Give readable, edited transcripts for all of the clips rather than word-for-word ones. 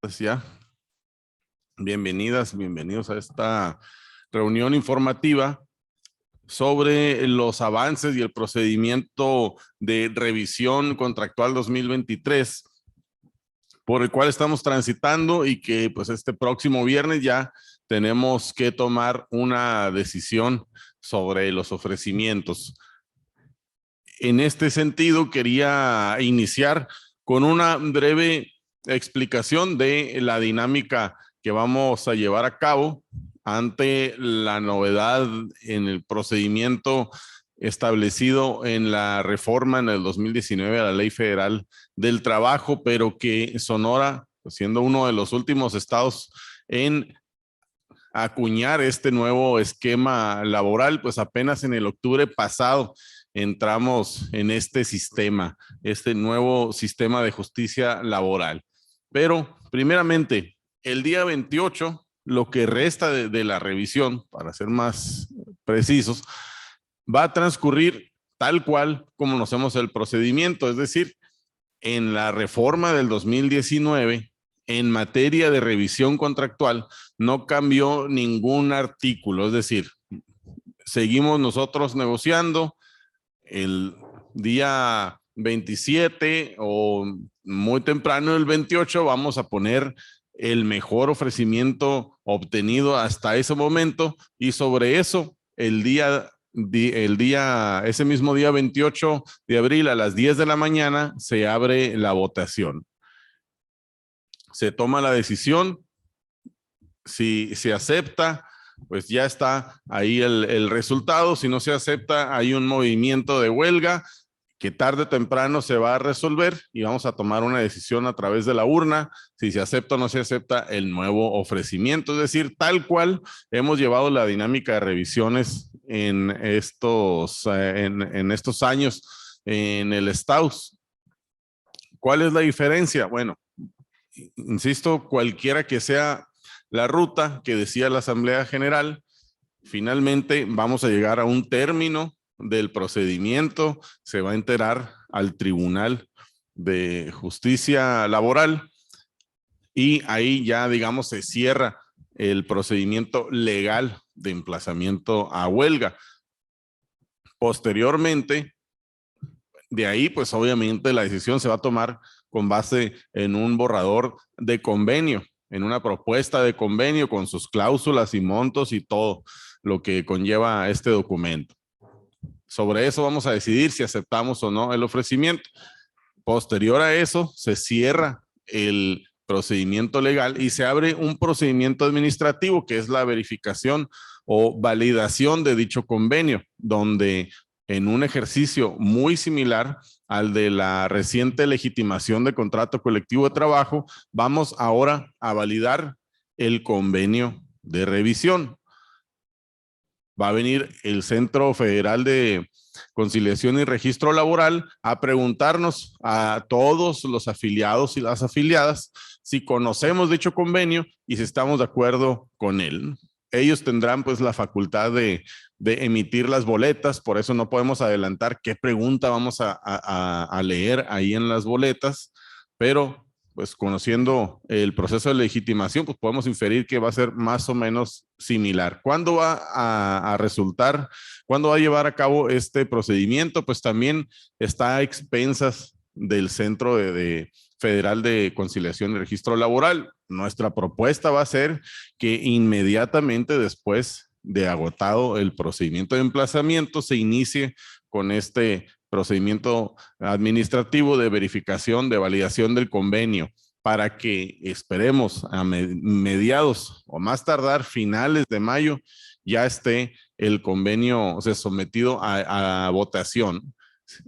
Pues ya, bienvenidas, bienvenidos a esta reunión informativa sobre los avances y el procedimiento de revisión contractual 2023 por el cual estamos transitando y que pues este próximo viernes ya tenemos que tomar una decisión sobre los ofrecimientos. En este sentido, quería iniciar con una breve explicación de la dinámica que vamos a llevar a cabo ante la novedad en el procedimiento establecido en la reforma en el 2019 a la Ley Federal del Trabajo, pero que Sonora, siendo uno de los últimos estados en acuñar este nuevo esquema laboral, pues apenas en el octubre pasado entramos en este sistema, este nuevo sistema de justicia laboral. Pero primeramente, el día 28, lo que resta de la revisión, para ser más precisos, va a transcurrir tal cual como conocemos el procedimiento, es decir, en la reforma del 2019, en materia de revisión contractual, no cambió ningún artículo, es decir, seguimos nosotros negociando el día 27 o muy temprano el 28 vamos a poner el mejor ofrecimiento obtenido hasta ese momento y sobre eso ese mismo día 28 de abril a las 10 de la mañana se abre la votación. Se toma la decisión, si se acepta, pues ya está ahí el resultado. Si no se acepta, hay un movimiento de huelga que tarde o temprano se va a resolver y vamos a tomar una decisión a través de la urna, si se acepta o no se acepta el nuevo ofrecimiento. Es decir, tal cual hemos llevado la dinámica de revisiones en estos años en el Staus. ¿Cuál es la diferencia? Bueno, insisto, cualquiera que sea la ruta que decía la Asamblea General, finalmente vamos a llegar a un término del procedimiento, se va a enterar al Tribunal de Justicia Laboral y ahí ya, digamos, se cierra el procedimiento legal de emplazamiento a huelga. Posteriormente, de ahí, pues obviamente la decisión se va a tomar con base en un borrador de convenio, en una propuesta de convenio con sus cláusulas y montos y todo lo que conlleva este documento. Sobre eso vamos a decidir si aceptamos o no el ofrecimiento. Posterior a eso, se cierra el procedimiento legal y se abre un procedimiento administrativo que es la verificación o validación de dicho convenio, donde en un ejercicio muy similar al de la reciente legitimación de contrato colectivo de trabajo, vamos ahora a validar el convenio de revisión. Va a venir el Centro Federal de Conciliación y Registro Laboral a preguntarnos a todos los afiliados y las afiliadas si conocemos dicho convenio y si estamos de acuerdo con él. Ellos tendrán pues la facultad de emitir las boletas, por eso no podemos adelantar qué pregunta vamos a leer ahí en las boletas, pero pues conociendo el proceso de legitimación, pues podemos inferir que va a ser más o menos similar. ¿Cuándo va a resultar? ¿Cuándo va a llevar a cabo este procedimiento? Pues también está a expensas del Centro Federal de Conciliación y Registro Laboral. Nuestra propuesta va a ser que inmediatamente después de agotado el procedimiento de emplazamiento se inicie con este procedimiento administrativo de verificación, de validación del convenio, para que esperemos a mediados o más tardar finales de mayo ya esté el convenio, o sea, sometido a votación.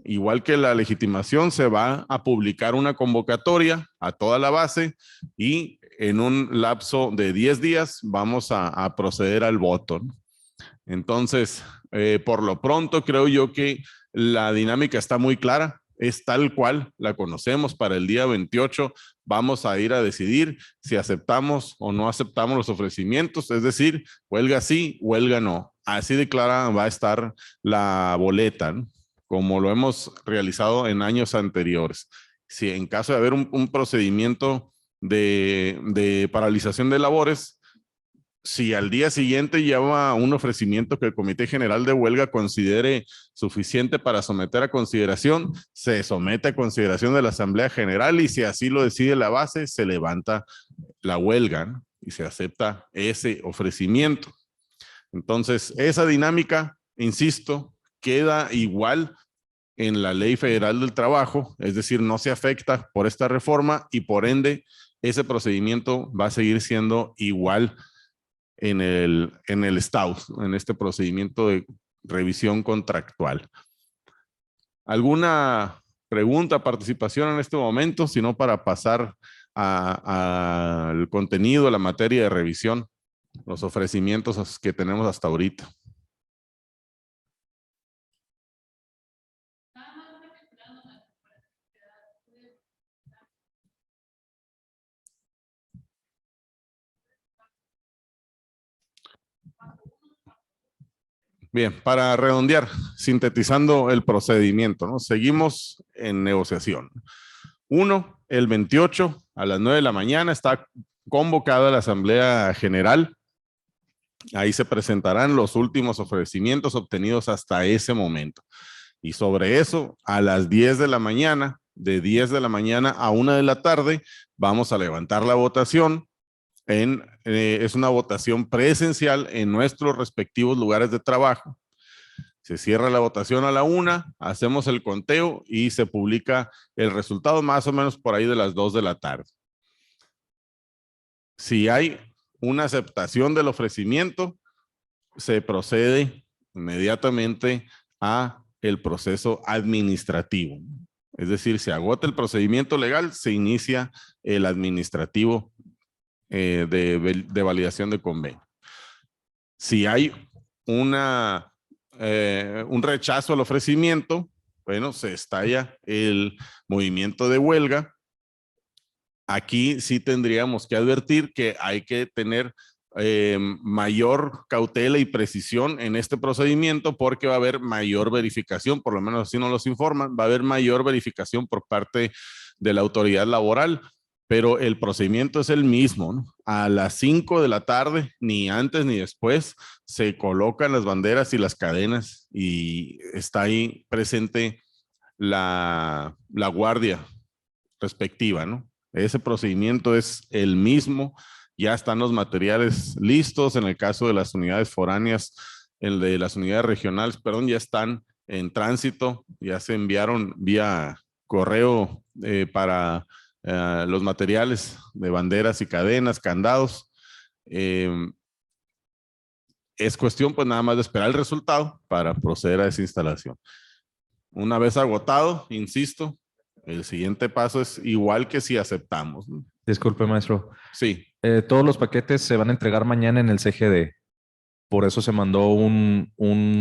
Igual que la legitimación, se va a publicar una convocatoria a toda la base y en un lapso de 10 días vamos a proceder al voto, ¿no? Entonces, por lo pronto, creo yo que la dinámica está muy clara, es tal cual la conocemos. Para el día 28 vamos a ir a decidir si aceptamos o no aceptamos los ofrecimientos, es decir, huelga sí, huelga no. Así de clara va a estar la boleta, ¿no? Como lo hemos realizado en años anteriores. Si en caso de haber un procedimiento de paralización de labores, si al día siguiente lleva un ofrecimiento que el Comité General de Huelga considere suficiente para someter a consideración, se somete a consideración de la Asamblea General y si así lo decide la base, se levanta la huelga, ¿no? Y se acepta ese ofrecimiento. Entonces, esa dinámica, insisto, queda igual en la Ley Federal del Trabajo, es decir, no se afecta por esta reforma y por ende ese procedimiento va a seguir siendo igual en el STAUS, en este procedimiento de revisión contractual. ¿Alguna pregunta, participación en este momento? Si no, para pasar al contenido, a la materia de revisión, los ofrecimientos que tenemos hasta ahorita. Bien, para redondear, sintetizando el procedimiento, ¿no? Seguimos en negociación. 1, el 28 a las 9 de la mañana está convocada la Asamblea General. Ahí se presentarán los últimos ofrecimientos obtenidos hasta ese momento. Y sobre eso, a las 10 de la mañana, de 10 de la mañana a 1 de la tarde, vamos a levantar la votación. Es una votación presencial en nuestros respectivos lugares de trabajo. Se cierra la votación a la 1, hacemos el conteo y se publica el resultado más o menos por ahí de las 2 de la tarde. Si hay una aceptación del ofrecimiento, se procede inmediatamente a el proceso administrativo. Es decir, se agota el procedimiento legal, se inicia el administrativo de validación de convenio. Si hay un rechazo al ofrecimiento, bueno, se estalla el movimiento de huelga. Aquí sí tendríamos que advertir que hay que tener mayor cautela y precisión en este procedimiento porque va a haber mayor verificación, por lo menos así nos los informan, va a haber mayor verificación por parte de la autoridad laboral, pero el procedimiento es el mismo, ¿no? A las 5 de la tarde, ni antes ni después, se colocan las banderas y las cadenas y está ahí presente la guardia respectiva, ¿no? Ese procedimiento es el mismo, ya están los materiales listos, en el caso de las unidades foráneas, el de las unidades regionales, perdón, ya están en tránsito, ya se enviaron vía correo para los materiales de banderas y cadenas, candados. Es cuestión pues nada más de esperar el resultado para proceder a esa instalación. Una vez agotado, insisto, el siguiente paso es igual que si aceptamos, ¿no? Disculpe, maestro. Sí. Todos los paquetes se van a entregar mañana en el CGD. Por eso se mandó un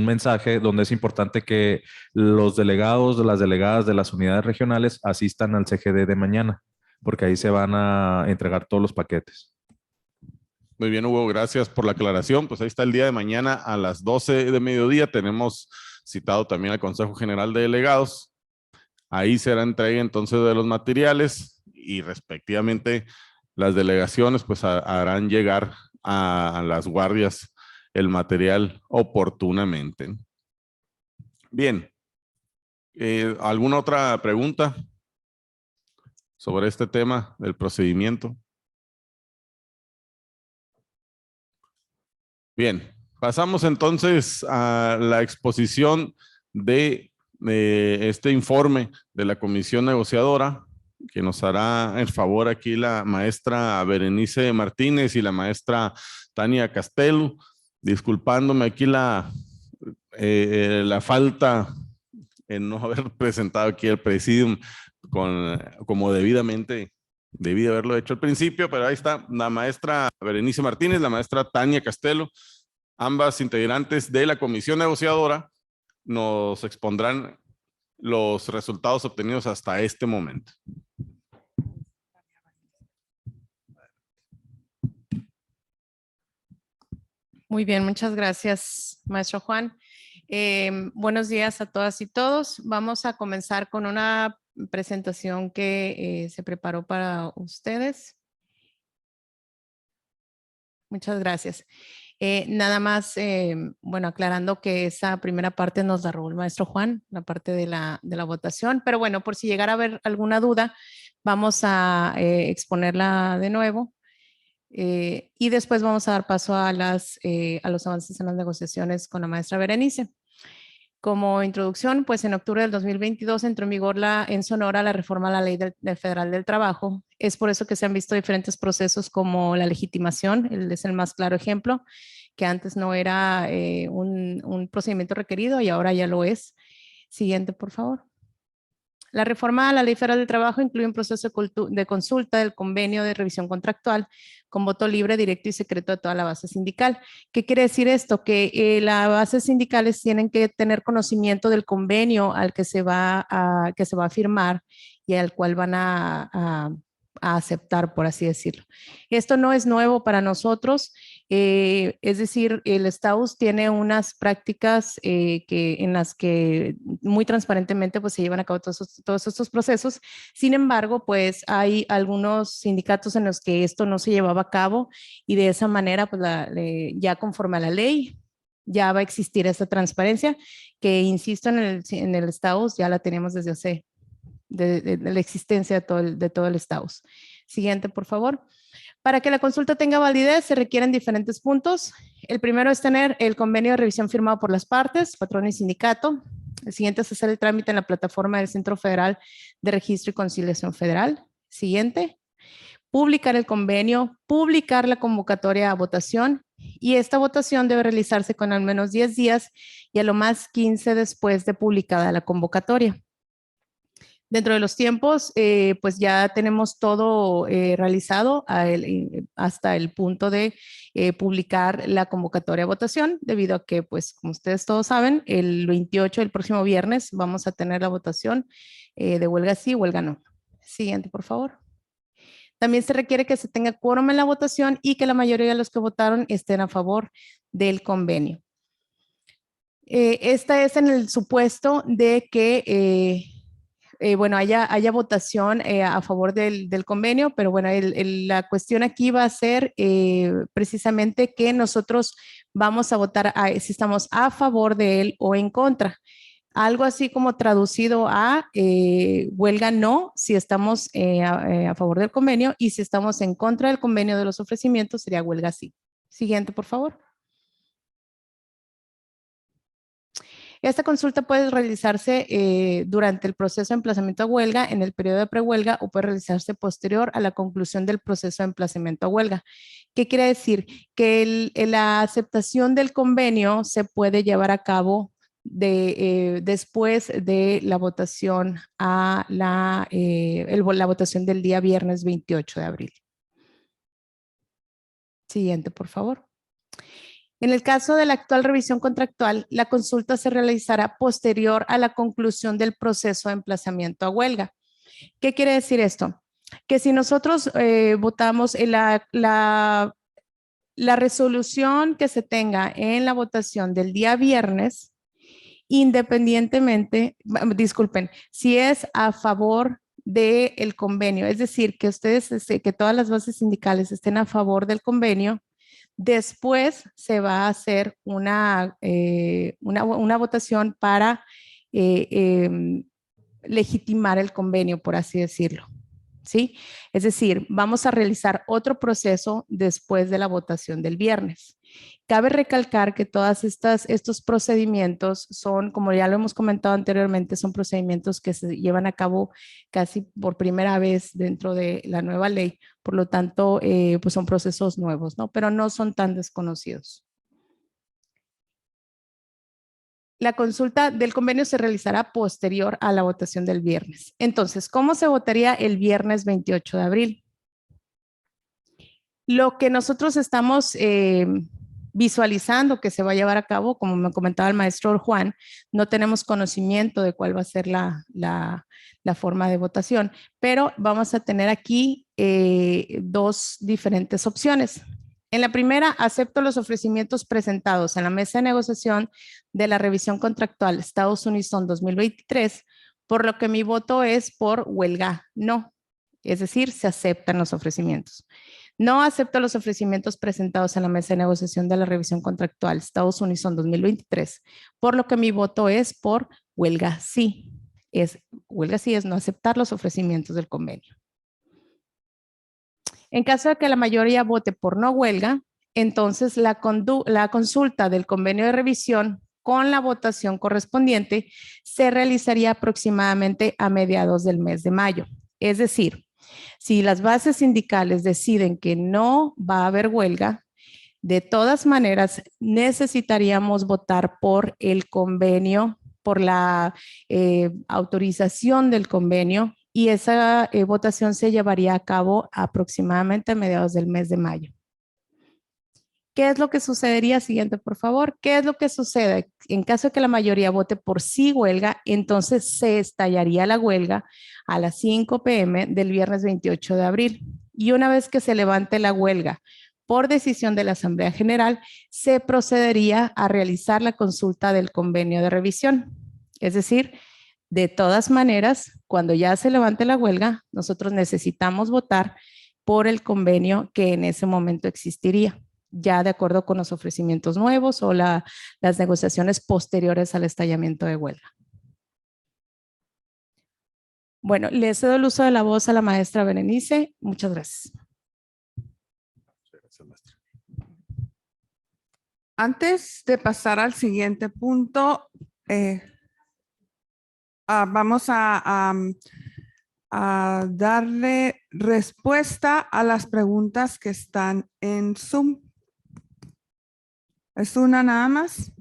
mensaje donde es importante que los delegados, las delegadas de las unidades regionales asistan al CGD de mañana, porque ahí se van a entregar todos los paquetes. Muy bien, Hugo, gracias por la aclaración. Pues ahí está el día de mañana a las 12 de mediodía. Tenemos citado también al Consejo General de Delegados. Ahí será entrega entonces de los materiales y respectivamente las delegaciones pues harán llegar a las guardias el material oportunamente. Bien. ¿Alguna otra pregunta sobre este tema del procedimiento? Bien, pasamos entonces a la exposición de este informe de la comisión negociadora, que nos hará el favor aquí la maestra Berenice Martínez y la maestra Tania Castelo, disculpándome aquí la falta en no haber presentado aquí el presidium como debidamente debí haberlo hecho al principio, pero ahí está la maestra Berenice Martínez, la maestra Tania Castelo, ambas integrantes de la comisión negociadora, nos expondrán los resultados obtenidos hasta este momento. Muy bien, muchas gracias, maestro Juan. Buenos días a todas y todos. Vamos a comenzar con una presentación que se preparó para ustedes. Muchas gracias. Nada más, bueno, aclarando que esa primera parte nos la robó el maestro Juan, la parte de la votación, pero bueno, por si llegara a haber alguna duda, vamos a exponerla de nuevo. Y después vamos a dar paso a los avances en las negociaciones con la maestra Berenice. Como introducción, pues en octubre del 2022 entró en vigor en Sonora la reforma a la Ley del Federal del Trabajo. Es por eso que se han visto diferentes procesos como la legitimación, es el más claro ejemplo, que antes no era un procedimiento requerido y ahora ya lo es. Siguiente, por favor. La reforma a la Ley Federal del Trabajo incluye un proceso de consulta del convenio de revisión contractual con voto libre, directo y secreto de toda la base sindical. ¿Qué quiere decir esto? Que las bases sindicales tienen que tener conocimiento del convenio al que se va a firmar y al cual van a aceptar, por así decirlo. Esto no es nuevo para nosotros, es decir, el STAUS tiene unas prácticas en las que muy transparentemente pues, se llevan a cabo todos estos procesos. Sin embargo, pues hay algunos sindicatos en los que esto no se llevaba a cabo y de esa manera, pues ya conforme a la ley, ya va a existir esta transparencia que, insisto, en el STAUS ya la tenemos desde hace de la existencia de todo el STAUS. Siguiente, por favor. Para que la consulta tenga validez se requieren diferentes puntos. El primero es tener el convenio de revisión firmado por las partes, patrón y sindicato. El siguiente es hacer el trámite en la plataforma del Centro Federal de Registro y Conciliación Federal. Siguiente. Publicar el convenio, publicar la convocatoria a votación y esta votación debe realizarse con al menos 10 días y a lo más 15 después de publicada la convocatoria. Dentro de los tiempos, pues ya tenemos todo realizado hasta el punto de publicar la convocatoria a votación, debido a que, pues, como ustedes todos saben, el 28, el próximo viernes, vamos a tener la votación de huelga sí, huelga no. Siguiente, por favor. También se requiere que se tenga quórum en la votación y que la mayoría de los que votaron estén a favor del convenio. Esta es en el supuesto de que bueno, haya votación a favor del convenio, pero bueno, la cuestión aquí va a ser precisamente que nosotros vamos a votar si estamos a favor de él o en contra. Algo así como traducido a huelga no si estamos a favor del convenio y si estamos en contra del convenio de los ofrecimientos sería huelga sí. Siguiente, por favor. Esta consulta puede realizarse durante el proceso de emplazamiento a huelga, en el periodo de prehuelga o puede realizarse posterior a la conclusión del proceso de emplazamiento a huelga. ¿Qué quiere decir? Que la aceptación del convenio se puede llevar a cabo después de la votación la votación del día viernes 28 de abril. Siguiente, por favor. En el caso de la actual revisión contractual, la consulta se realizará posterior a la conclusión del proceso de emplazamiento a huelga. ¿Qué quiere decir esto? Que si nosotros votamos la resolución que se tenga en la votación del día viernes, independientemente, disculpen, si es a favor del convenio, es decir, que que todas las bases sindicales estén a favor del convenio, después se va a hacer una votación para legitimar el convenio, por así decirlo. ¿Sí? Es decir, vamos a realizar otro proceso después de la votación del viernes. Cabe recalcar que todos estos procedimientos son, como ya lo hemos comentado anteriormente, son procedimientos que se llevan a cabo casi por primera vez dentro de la nueva ley. Por lo tanto, pues son procesos nuevos, ¿no? Pero no son tan desconocidos. La consulta del convenio se realizará posterior a la votación del viernes. Entonces, ¿cómo se votaría el viernes 28 de abril? Lo que nosotros estamos visualizando que se va a llevar a cabo, como me comentaba el maestro Juan, no tenemos conocimiento de cuál va a ser la forma de votación, pero vamos a tener aquí dos diferentes opciones. En la primera, acepto los ofrecimientos presentados en la mesa de negociación de la revisión contractual Estados Unison 2023, por lo que mi voto es por huelga no, es decir, se aceptan los ofrecimientos. No acepto los ofrecimientos presentados en la mesa de negociación de la revisión contractual Estados Unison 2023, por lo que mi voto es por huelga sí. Huelga sí es no aceptar los ofrecimientos del convenio. En caso de que la mayoría vote por no huelga, entonces la consulta del convenio de revisión con la votación correspondiente se realizaría aproximadamente a mediados del mes de mayo. Es decir, si las bases sindicales deciden que no va a haber huelga, de todas maneras necesitaríamos votar por el convenio, por la autorización del convenio, y esa votación se llevaría a cabo aproximadamente a mediados del mes de mayo. ¿Qué es lo que sucedería? Siguiente, por favor. ¿Qué es lo que sucede? En caso de que la mayoría vote por sí huelga, entonces se estallaría la huelga a las 5 p.m. del viernes 28 de abril. Y una vez que se levante la huelga por decisión de la Asamblea General, se procedería a realizar la consulta del convenio de revisión. Es decir, de todas maneras, cuando ya se levante la huelga, nosotros necesitamos votar por el convenio que en ese momento existiría, ya de acuerdo con los ofrecimientos nuevos o las negociaciones posteriores al estallamiento de huelga. Bueno, le cedo el uso de la voz a la maestra Berenice. Muchas gracias. Antes de pasar al siguiente punto, vamos a darle respuesta a las preguntas que están en Zoom. ¿Es una nada más?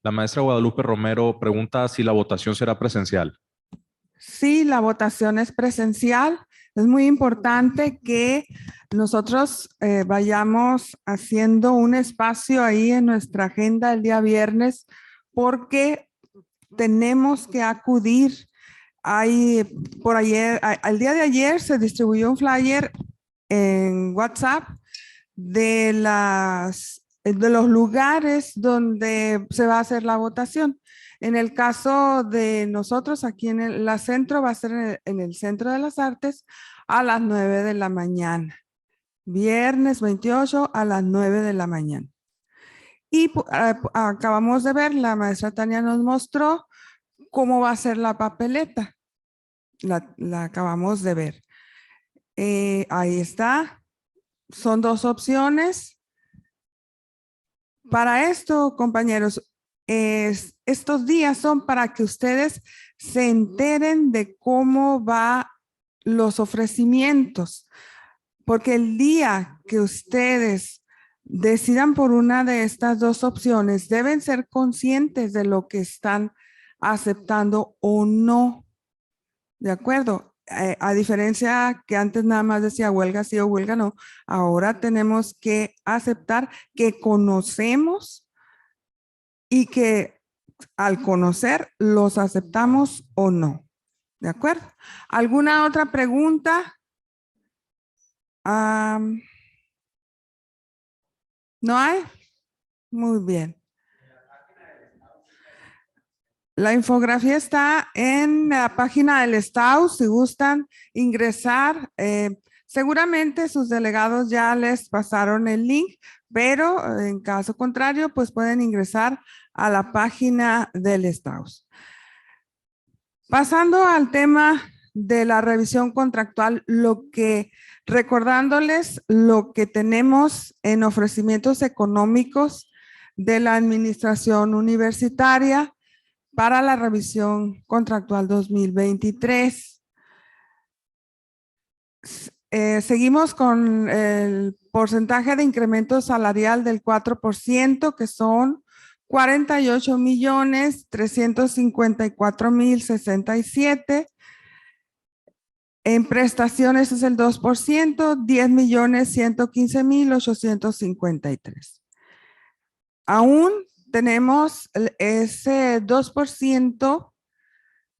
La maestra Guadalupe Romero pregunta si la votación será presencial. Sí, la votación es presencial. Es muy importante que nosotros vayamos haciendo un espacio ahí en nuestra agenda el día viernes, porque tenemos que acudir. Al día de ayer se distribuyó un flyer en WhatsApp de los lugares donde se va a hacer la votación. En el caso de nosotros, aquí en la centro, va a ser en el Centro de las Artes a las 9 de la mañana. Viernes 28 a las 9 de la mañana. Y acabamos de ver, la maestra Tania nos mostró cómo va a ser la papeleta. La acabamos de ver. Ahí está. Son dos opciones. Para esto, compañeros, estos días son para que ustedes se enteren de cómo van los ofrecimientos, porque el día que ustedes decidan por una de estas dos opciones, deben ser conscientes de lo que están aceptando o no. ¿De acuerdo? A diferencia que antes nada más decía huelga sí o huelga no, ahora tenemos que aceptar que conocemos y que al conocer los aceptamos o no. ¿De acuerdo? ¿Alguna otra pregunta? ¿No hay? Muy bien. La infografía está en la página del Estado, si gustan ingresar. Seguramente sus delegados ya les pasaron el link, pero en caso contrario, pues pueden ingresar a la página del Estado. Pasando al tema de la revisión contractual, recordándoles lo que tenemos en ofrecimientos económicos de la administración universitaria para la revisión contractual 2023. Seguimos con el porcentaje de incremento salarial del 4%, que son 48,354,067. En prestaciones es el 2%, 10,115,853. Aún tenemos ese 2%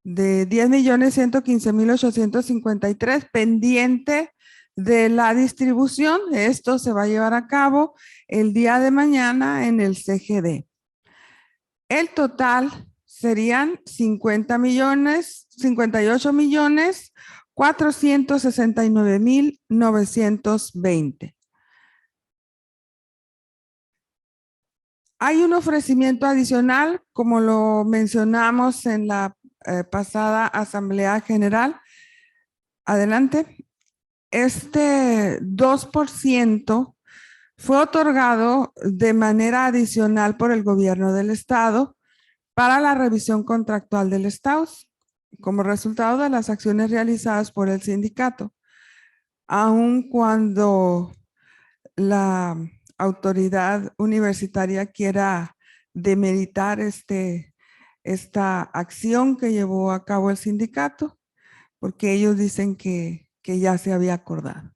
de 10,115,853 pendiente de la distribución. Esto se va a llevar a cabo el día de mañana en el CGD. El total serían 58,4 469,920. Hay un ofrecimiento adicional, como lo mencionamos en la pasada Asamblea General. Adelante. Este 2% fue otorgado de manera adicional por el gobierno del estado para la revisión contractual del estado, como resultado de las acciones realizadas por el sindicato, aun cuando la autoridad universitaria quiera demeritar esta acción que llevó a cabo el sindicato, porque ellos dicen que ya se había acordado.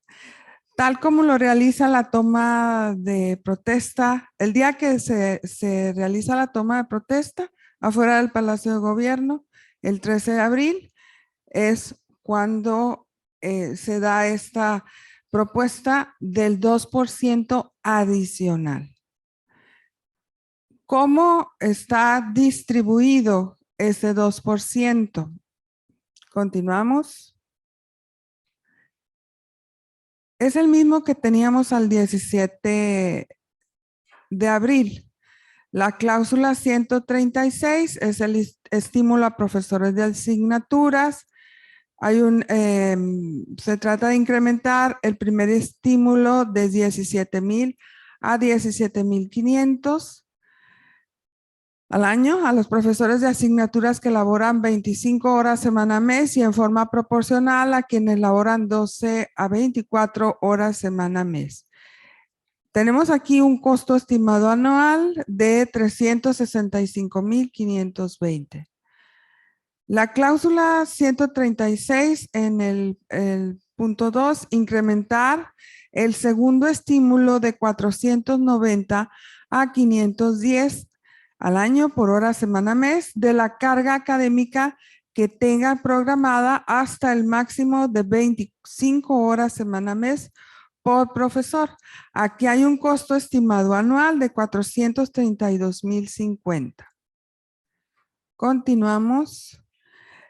Tal como lo realiza la toma de protesta, el día que se realiza la toma de protesta afuera del Palacio de Gobierno, el 13 de abril, es cuando se da esta propuesta del 2% adicional. ¿Cómo está distribuido ese 2%? Continuamos. Es el mismo que teníamos al 17 de abril. La cláusula 136 es el estímulo a profesores de asignaturas. Se trata de incrementar el primer estímulo de 17,000 a 17,500 al año a los profesores de asignaturas que laboran 25 horas semana mes y en forma proporcional a quienes laboran 12 a 24 horas semana mes. Tenemos aquí un costo estimado anual de 365,520. La cláusula 136 en el punto 2, incrementar el segundo estímulo de 490 a 510 al año por hora semana mes de la carga académica que tenga programada hasta el máximo de 25 horas semana mes por profesor. Aquí hay un costo estimado anual de 432,050. Continuamos.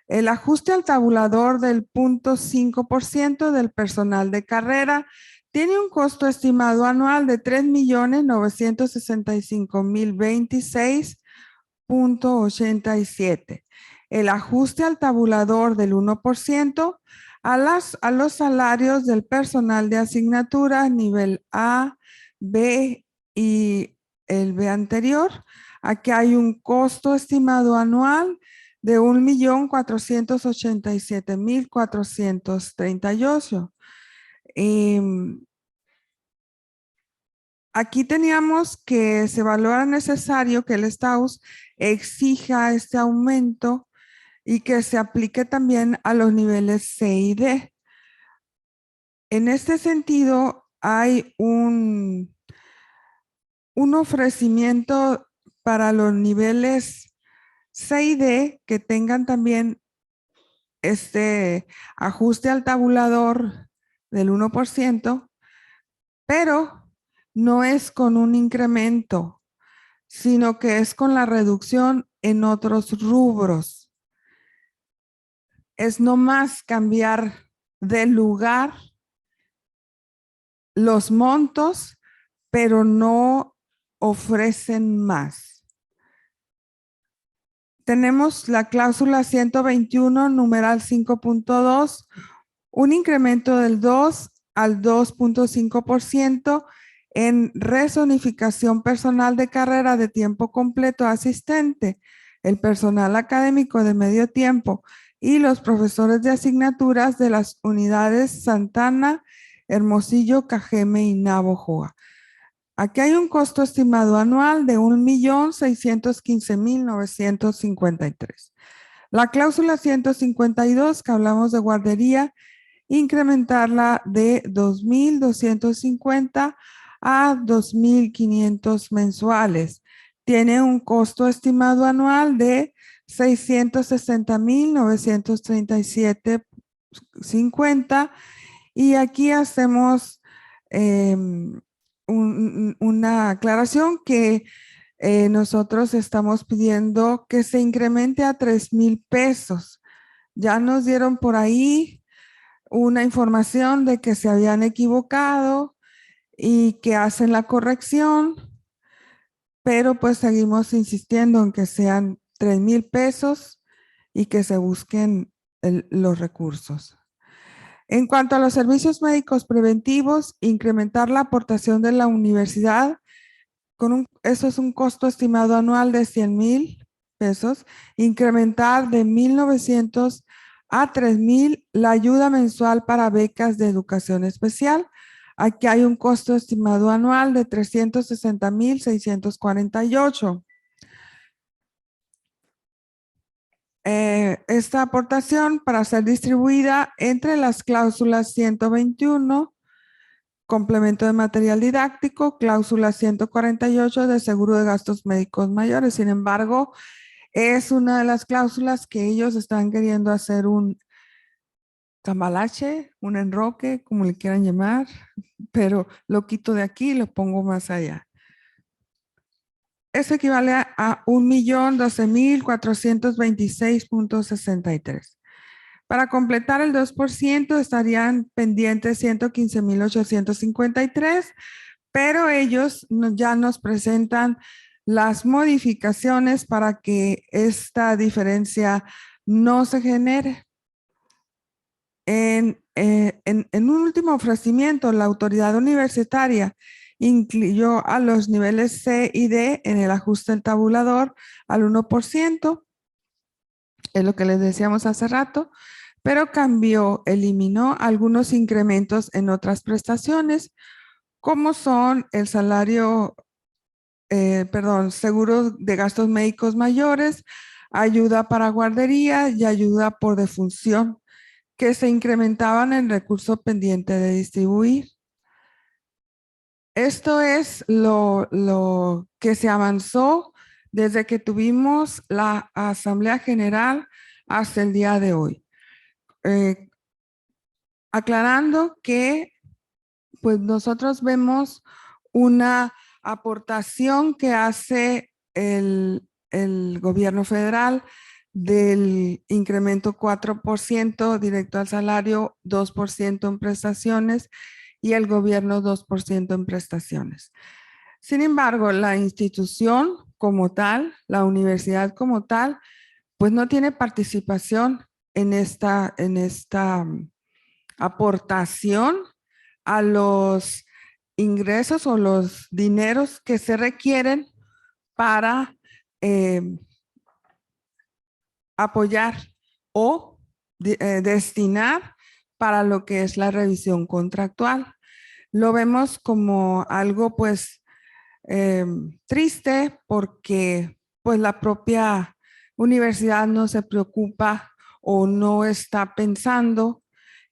El ajuste al tabulador del 0.5% del personal de carrera tiene un costo estimado anual de 3,965,026,87. El ajuste al tabulador del 1% a los salarios del personal de asignatura nivel A, B y el B anterior. Aquí hay un costo estimado anual de 1,487,438. Aquí teníamos que se valora necesario que el Estaus exija este aumento y que se aplique también a los niveles C y D. En este sentido, hay un ofrecimiento para los niveles C y D que tengan también este ajuste al tabulador del 1%, pero no es con un incremento, sino que es con la reducción en otros rubros. Es nomás cambiar de lugar los montos, pero no ofrecen más. Tenemos la cláusula 121, numeral 5.2, un incremento del 2 al 2.5% en rezonificación personal de carrera de tiempo completo asistente, el personal académico de medio tiempo y los profesores de asignaturas de las unidades Santana, Hermosillo, Cajeme y Navojoa. Aquí hay un costo estimado anual de 1,615,953. La cláusula 152, que hablamos de guardería, incrementarla de 2,250 a 2,500 mensuales. Tiene un costo estimado anual de 660,937,50 y aquí hacemos una aclaración que nosotros estamos pidiendo que se incremente a 3,000 pesos. Ya nos dieron por ahí una información de que se habían equivocado y que hacen la corrección, pero pues seguimos insistiendo en que sean 3,000 pesos y que se busquen los recursos. En cuanto a los servicios médicos preventivos, incrementar la aportación de la universidad, eso es un costo estimado anual de 100,000 pesos, incrementar de 1,900 a 3,000 la ayuda mensual para becas de educación especial. Aquí hay un costo estimado anual de 360,648. Esta aportación para ser distribuida entre las cláusulas 121, complemento de material didáctico, cláusula 148 de seguro de gastos médicos mayores. Sin embargo, es una de las cláusulas que ellos están queriendo hacer un cambalache, un enroque, como le quieran llamar, pero lo quito de aquí y lo pongo más allá. Eso equivale a 1,012,426.63. Para completar el 2% estarían pendientes 115,853, pero ellos ya nos presentan las modificaciones para que esta diferencia no se genere. En un último ofrecimiento, la autoridad universitaria incluyó a los niveles C y D en el ajuste del tabulador al 1%, es lo que les decíamos hace rato, pero eliminó algunos incrementos en otras prestaciones, como son el seguros de gastos médicos mayores, ayuda para guardería y ayuda por defunción, que se incrementaban en recurso pendiente de distribuir. Esto es lo que se avanzó desde que tuvimos la Asamblea General hasta el día de hoy. Aclarando que pues nosotros vemos una aportación que hace el gobierno federal del incremento 4% directo al salario, 2% en prestaciones y el gobierno 2% en prestaciones. Sin embargo, la institución como tal, la universidad como tal, pues no tiene participación en esta aportación a los ingresos o los dineros que se requieren para apoyar o destinar para lo que es la revisión contractual. Lo vemos como algo pues triste porque pues la propia universidad no se preocupa o no está pensando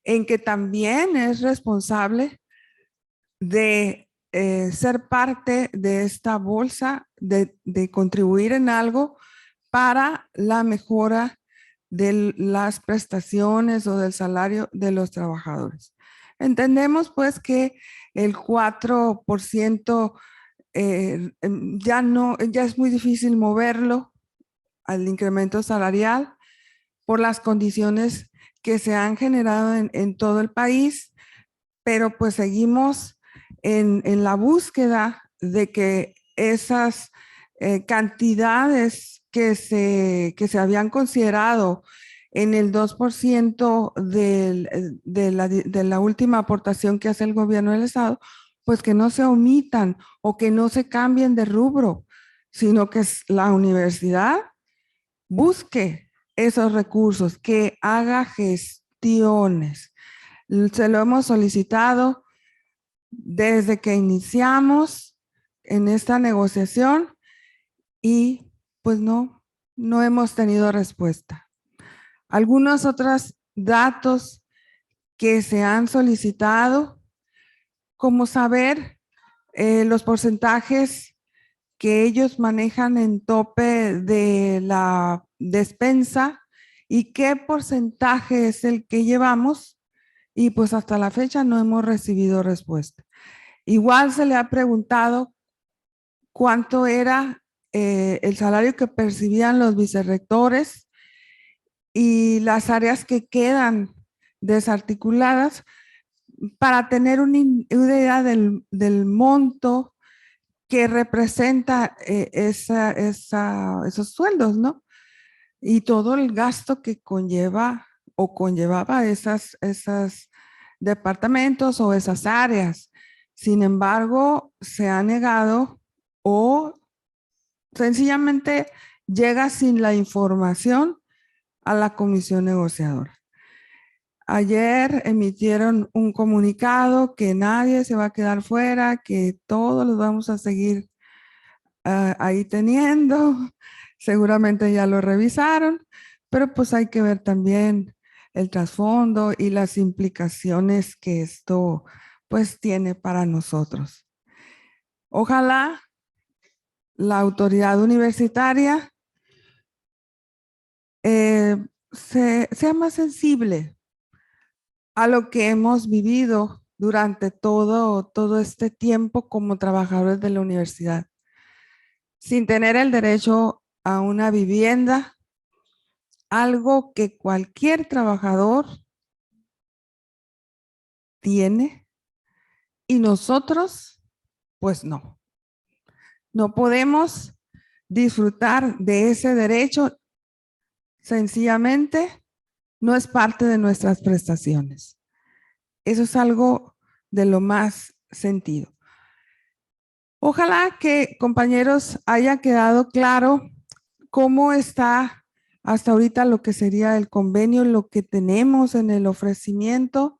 en que también es responsable de ser parte de esta bolsa, de contribuir en algo para la mejora de las prestaciones o del salario de los trabajadores. Entendemos pues que el 4% ya es muy difícil moverlo al incremento salarial por las condiciones que se han generado en todo el país, pero pues seguimos en la búsqueda de que esas cantidades que se habían considerado en el 2% de la última aportación que hace el gobierno del estado, pues que no se omitan o que no se cambien de rubro, sino que la universidad busque esos recursos, que haga gestiones. Se lo hemos solicitado desde que iniciamos en esta negociación y pues no hemos tenido respuesta. Algunos otros datos que se han solicitado, como saber los porcentajes que ellos manejan en tope de la despensa y qué porcentaje es el que llevamos, y pues hasta la fecha no hemos recibido respuesta. Igual se le ha preguntado cuánto era el salario que percibían los vicerrectores y las áreas que quedan desarticuladas para tener una idea del monto que representa esos sueldos, ¿no? Y todo el gasto que conlleva o conllevaba esas departamentos o esas áreas. Sin embargo, se ha negado o sencillamente llega sin la información a la comisión negociadora. Ayer emitieron un comunicado que nadie se va a quedar fuera, que todos los vamos a seguir ahí teniendo. Seguramente ya lo revisaron, pero pues hay que ver también el trasfondo y las implicaciones que esto pues tiene para nosotros. Ojalá la autoridad universitaria sea más sensible a lo que hemos vivido durante todo este tiempo como trabajadores de la universidad. Sin tener el derecho a una vivienda, algo que cualquier trabajador tiene y nosotros, pues no. No podemos disfrutar de ese derecho, sencillamente no es parte de nuestras prestaciones. Eso es algo de lo más sentido. Ojalá que, compañeros, haya quedado claro cómo está hasta ahorita lo que sería el convenio, lo que tenemos en el ofrecimiento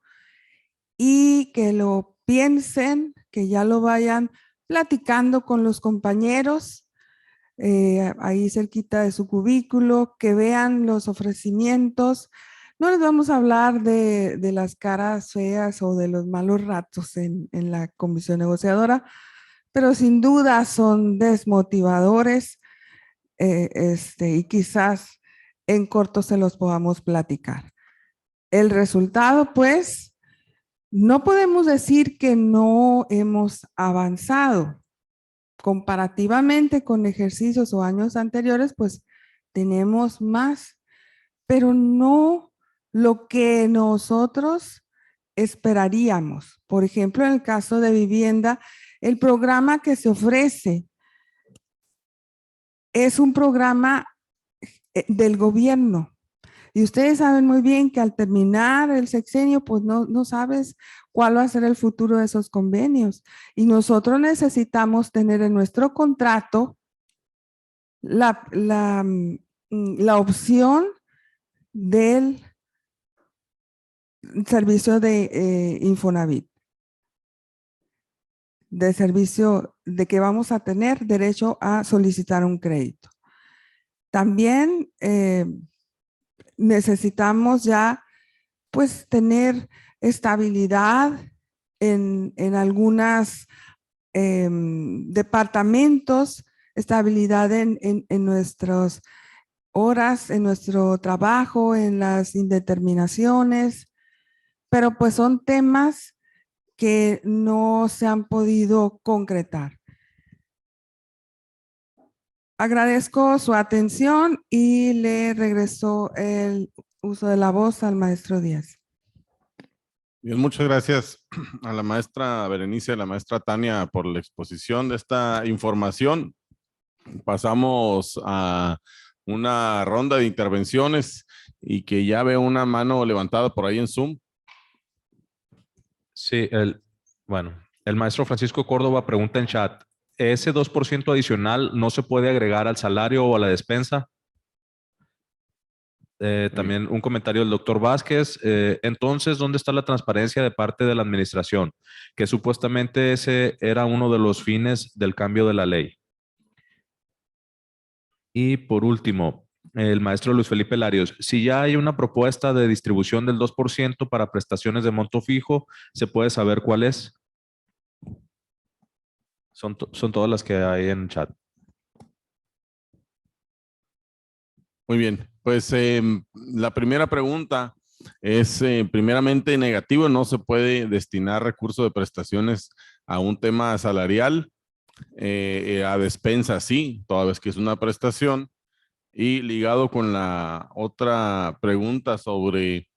y que lo piensen, que ya lo vayan platicando con los compañeros ahí cerquita de su cubículo, que vean los ofrecimientos. No les vamos a hablar de las caras feas o de los malos ratos en la comisión negociadora, pero sin duda son desmotivadores y quizás en corto se los podamos platicar. El resultado, pues, no podemos decir que no hemos avanzado. Comparativamente con ejercicios o años anteriores, pues tenemos más, pero no lo que nosotros esperaríamos. Por ejemplo, en el caso de vivienda, el programa que se ofrece es un programa del gobierno. Y ustedes saben muy bien que al terminar el sexenio, pues no sabes cuál va a ser el futuro de esos convenios. Y nosotros necesitamos tener en nuestro contrato la opción del servicio de Infonavit, de servicio de que vamos a tener derecho a solicitar un crédito. También necesitamos ya pues tener estabilidad en algunos departamentos, estabilidad en nuestras horas, en nuestro trabajo, en las indeterminaciones, pero pues son temas que no se han podido concretar. Agradezco su atención y le regreso el uso de la voz al maestro Díaz. Bien, muchas gracias a la maestra Berenice y a la maestra Tania por la exposición de esta información. Pasamos a una ronda de intervenciones y que ya veo una mano levantada por ahí en Zoom. Sí, el maestro Francisco Córdoba pregunta en chat, ¿ese 2% adicional no se puede agregar al salario o a la despensa? También un comentario del doctor Vázquez. Entonces, ¿dónde está la transparencia de parte de la administración? Que supuestamente ese era uno de los fines del cambio de la ley. Y por último, el maestro Luis Felipe Larios, si ya hay una propuesta de distribución del 2% para prestaciones de monto fijo, ¿se puede saber cuál es? Son todas las que hay en chat. Muy bien, pues la primera pregunta es primeramente negativo, no se puede destinar recursos de prestaciones a un tema salarial, a despensa sí, toda vez que es una prestación. Y ligado con la otra pregunta sobre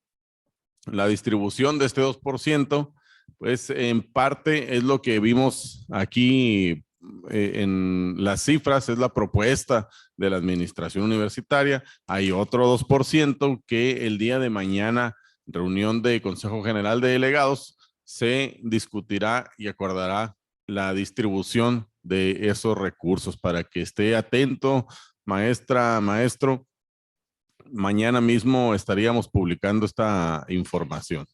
La distribución de este 2%, pues en parte es lo que vimos aquí en las cifras, es la propuesta de la administración universitaria. Hay otro 2% que el día de mañana, reunión de Consejo General de Delegados, se discutirá y acordará la distribución de esos recursos para que esté atento, maestra, maestro. Mañana mismo estaríamos publicando esta información.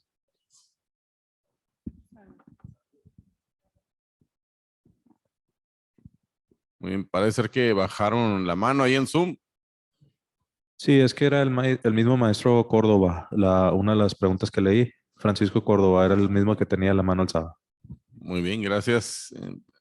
Muy bien, parece ser que bajaron la mano ahí en Zoom. Sí, es que era el mismo maestro Córdoba. Una de las preguntas que leí, Francisco Córdoba, era el mismo que tenía la mano alzada. Muy bien, gracias.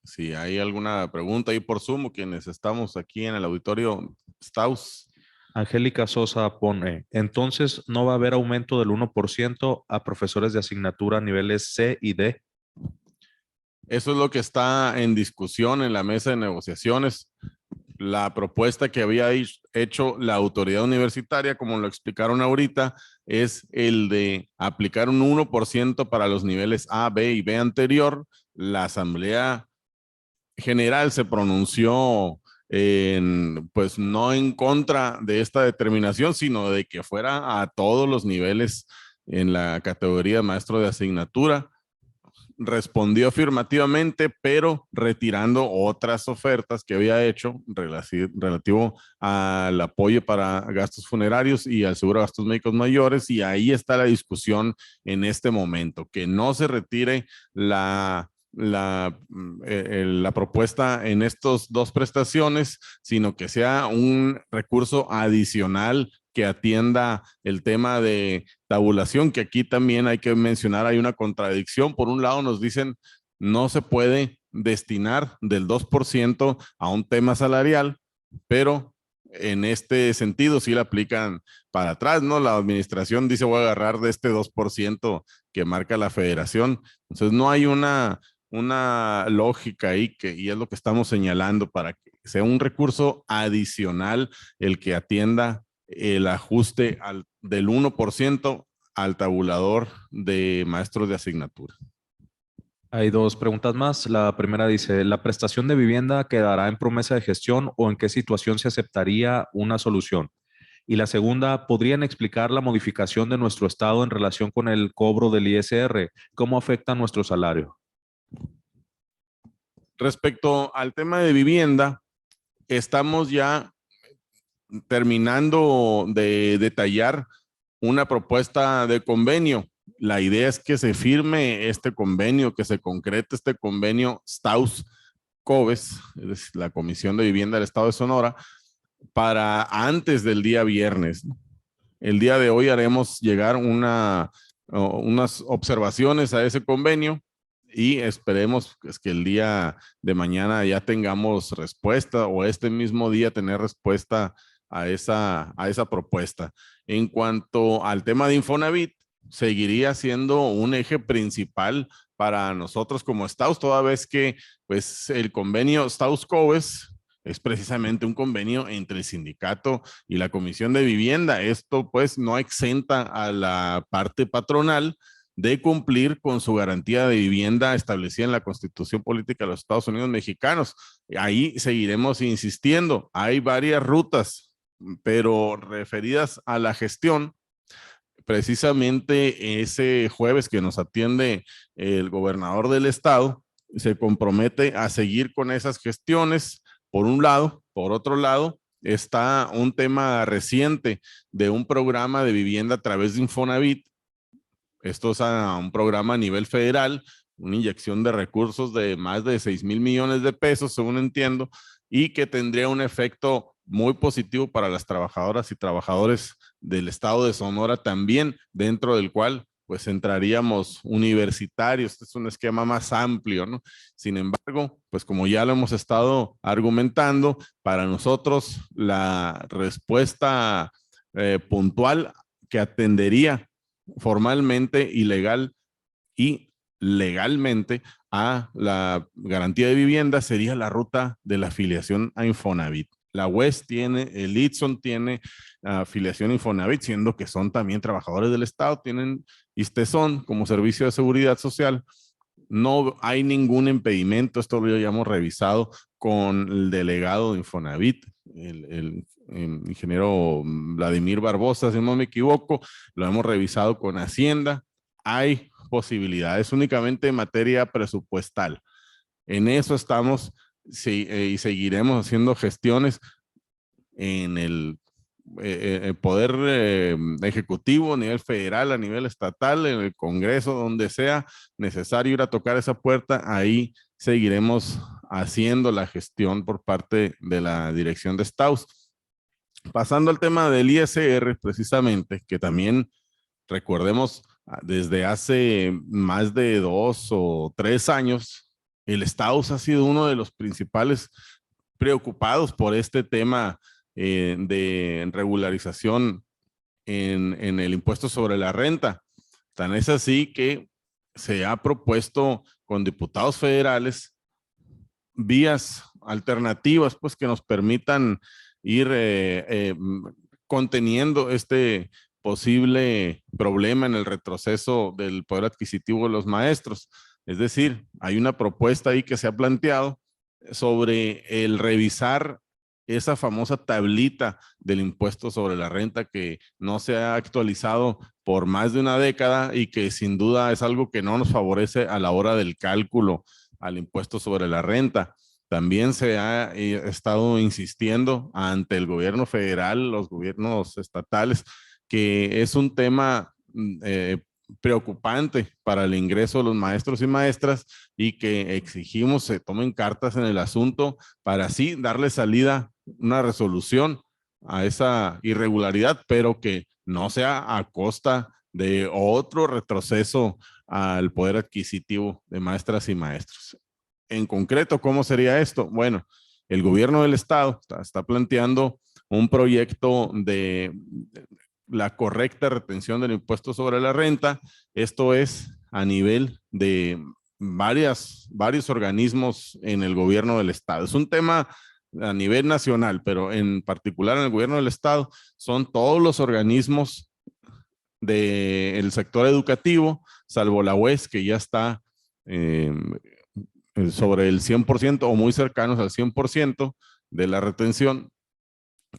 Si hay alguna pregunta ahí por Zoom, o quienes estamos aquí en el auditorio Staus. Angélica Sosa pone, entonces no va a haber aumento del 1% a profesores de asignatura a niveles C y D. Eso es lo que está en discusión en la mesa de negociaciones. La propuesta que había hecho la autoridad universitaria, como lo explicaron ahorita, es el de aplicar un 1% para los niveles A, B y B anterior. La Asamblea General se pronunció pues no en contra de esta determinación, sino de que fuera a todos los niveles en la categoría de maestro de asignatura. Respondió afirmativamente, pero retirando otras ofertas que había hecho relativo al apoyo para gastos funerarios y al seguro de gastos médicos mayores, y ahí está la discusión en este momento, que no se retire la propuesta en estos dos prestaciones, sino que sea un recurso adicional que atienda el tema de tabulación, que aquí también hay que mencionar, hay una contradicción. Por un lado nos dicen no se puede destinar del 2% a un tema salarial, pero en este sentido sí la aplican para atrás, ¿no? La administración dice voy a agarrar de este 2% que marca la federación. Entonces no hay una lógica ahí, y es lo que estamos señalando, para que sea un recurso adicional el que atienda el ajuste del 1% al tabulador de maestros de asignatura. Hay dos preguntas más. La primera dice, ¿la prestación de vivienda quedará en promesa de gestión o en qué situación se aceptaría una solución? Y la segunda, ¿podrían explicar la modificación de nuestro estado en relación con el cobro del ISR? ¿Cómo afecta nuestro salario? Respecto al tema de vivienda, estamos ya terminando de detallar una propuesta de convenio. La idea es que se firme este convenio, que se concrete este convenio Staus-Coves, es decir, la Comisión de Vivienda del Estado de Sonora, para antes del día viernes. El día de hoy haremos llegar unas observaciones a ese convenio y esperemos que el día de mañana ya tengamos respuesta, o este mismo día tener respuesta a esa propuesta. En cuanto al tema de Infonavit, seguiría siendo un eje principal para nosotros como Staus, toda vez que pues el convenio Staus-Coves es precisamente un convenio entre el sindicato y la Comisión de Vivienda. Esto pues no exenta a la parte patronal de cumplir con su garantía de vivienda establecida en la Constitución Política de los Estados Unidos Mexicanos. Ahí seguiremos insistiendo. Hay varias rutas, pero referidas a la gestión. Precisamente ese jueves que nos atiende el gobernador del estado, se compromete a seguir con esas gestiones, por un lado. Por otro lado, está un tema reciente de un programa de vivienda a través de Infonavit. Esto es un programa a nivel federal, una inyección de recursos de más de 6,000 millones de pesos, según entiendo, y que tendría un efecto muy positivo para las trabajadoras y trabajadores del estado de Sonora también, dentro del cual pues entraríamos universitarios. Este es un esquema más amplio, ¿no? Sin embargo, pues como ya lo hemos estado argumentando, para nosotros la respuesta puntual que atendería formalmente, ilegal y legalmente a la garantía de vivienda sería la ruta de la afiliación a Infonavit. La UES tiene, el ITSON tiene afiliación a Infonavit, siendo que son también trabajadores del Estado, tienen ISTESON como servicio de seguridad social, no hay ningún impedimento, esto lo hayamos revisado con el delegado de Infonavit, el ingeniero Vladimir Barbosa, si no me equivoco, lo hemos revisado con Hacienda, hay posibilidades únicamente en materia presupuestal. En eso estamos y seguiremos haciendo gestiones en el poder ejecutivo, a nivel federal, a nivel estatal, en el Congreso, donde sea necesario ir a tocar esa puerta, ahí seguiremos haciendo la gestión por parte de la dirección de Staus. Pasando al tema del ISR, precisamente, que también recordemos, desde hace más de 2 o 3 años, el Staus ha sido uno de los principales preocupados por este tema de regularización en el impuesto sobre la renta. Tan es así que se ha propuesto con diputados federales vías alternativas, pues, que nos permitan ir conteniendo este posible problema en el retroceso del poder adquisitivo de los maestros. Es decir, hay una propuesta ahí que se ha planteado sobre el revisar esa famosa tablita del impuesto sobre la renta que no se ha actualizado por más de una década y que sin duda es algo que no nos favorece a la hora del cálculo al impuesto sobre la renta. También se ha estado insistiendo ante el gobierno federal, los gobiernos estatales, que es un tema preocupante para el ingreso de los maestros y maestras y que exigimos se tomen cartas en el asunto para así darle salida, una resolución a esa irregularidad, pero que no sea a costa de otro retroceso al poder adquisitivo de maestras y maestros. En concreto, ¿cómo sería esto? Bueno, el gobierno del estado está planteando un proyecto de la correcta retención del impuesto sobre la renta. Esto es a nivel de varios organismos en el gobierno del estado. Es un tema a nivel nacional, pero en particular en el gobierno del estado son todos los organismos del sector educativo, salvo la UES, que ya está sobre el 100% o muy cercanos al 100% de la retención.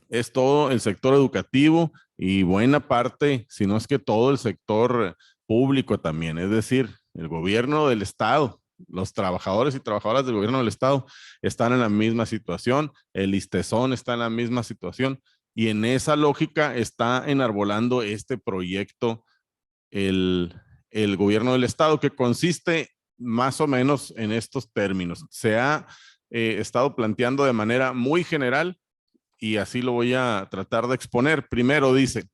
Es todo el sector educativo y buena parte, si no es que todo el sector público también, es decir, el gobierno del estado, los trabajadores y trabajadoras del gobierno del estado están en la misma situación, el ISTESON está en la misma situación y en esa lógica está enarbolando este proyecto el gobierno del estado, que consiste más o menos en estos términos. Se ha estado planteando de manera muy general y así lo voy a tratar de exponer. Primero dice,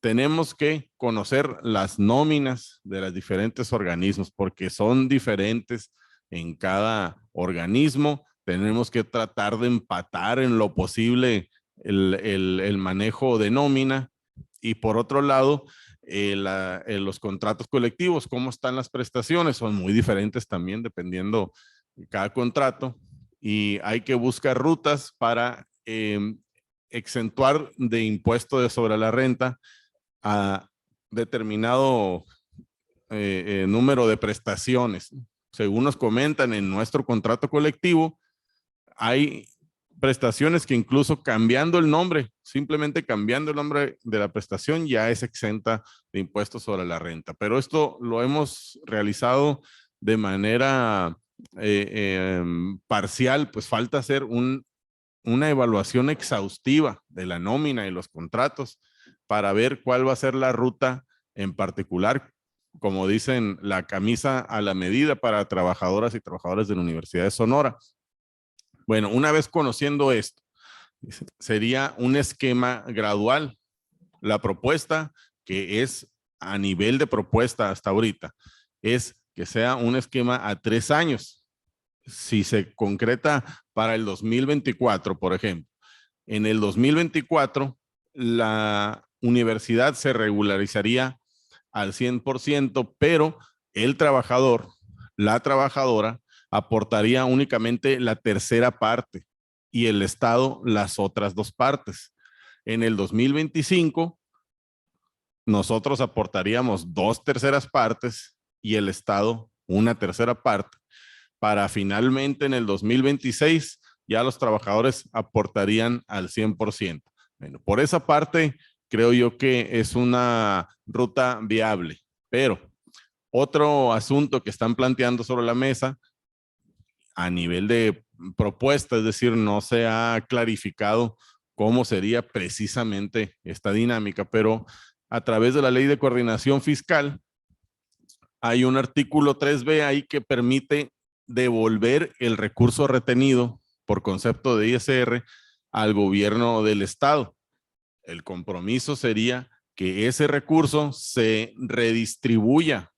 tenemos que conocer las nóminas de los diferentes organismos porque son diferentes en cada organismo. Tenemos que tratar de empatar en lo posible el manejo de nómina y por otro lado, los contratos colectivos, cómo están las prestaciones, son muy diferentes también dependiendo de cada contrato y hay que buscar rutas para exentuar de impuesto sobre la renta a determinado número de prestaciones. Según nos comentan en nuestro contrato colectivo, hay prestaciones que incluso cambiando el nombre, simplemente cambiando el nombre de la prestación ya es exenta de impuestos sobre la renta. Pero esto lo hemos realizado de manera parcial, pues falta hacer una evaluación exhaustiva de la nómina y los contratos para ver cuál va a ser la ruta en particular, como dicen, la camisa a la medida para trabajadoras y trabajadores de la Universidad de Sonora. Bueno, una vez conociendo esto, sería un esquema gradual. La propuesta, que es a nivel de propuesta hasta ahorita, es que sea un esquema a 3 años. Si se concreta para el 2024, por ejemplo, en el 2024, la universidad se regularizaría al 100%, pero el trabajador, la trabajadora, aportaría únicamente la tercera parte y el Estado las otras 2 partes. En el 2025 nosotros aportaríamos 2/3 partes y el Estado 1/3 parte, para finalmente en el 2026 ya los trabajadores aportarían al 100%. Bueno, por esa parte creo yo que es una ruta viable, pero otro asunto que están planteando sobre la mesa a nivel de propuesta, es decir, no se ha clarificado cómo sería precisamente esta dinámica, pero a través de la Ley de Coordinación Fiscal hay un artículo 3B ahí que permite devolver el recurso retenido por concepto de ISR al gobierno del estado. El compromiso sería que ese recurso se redistribuya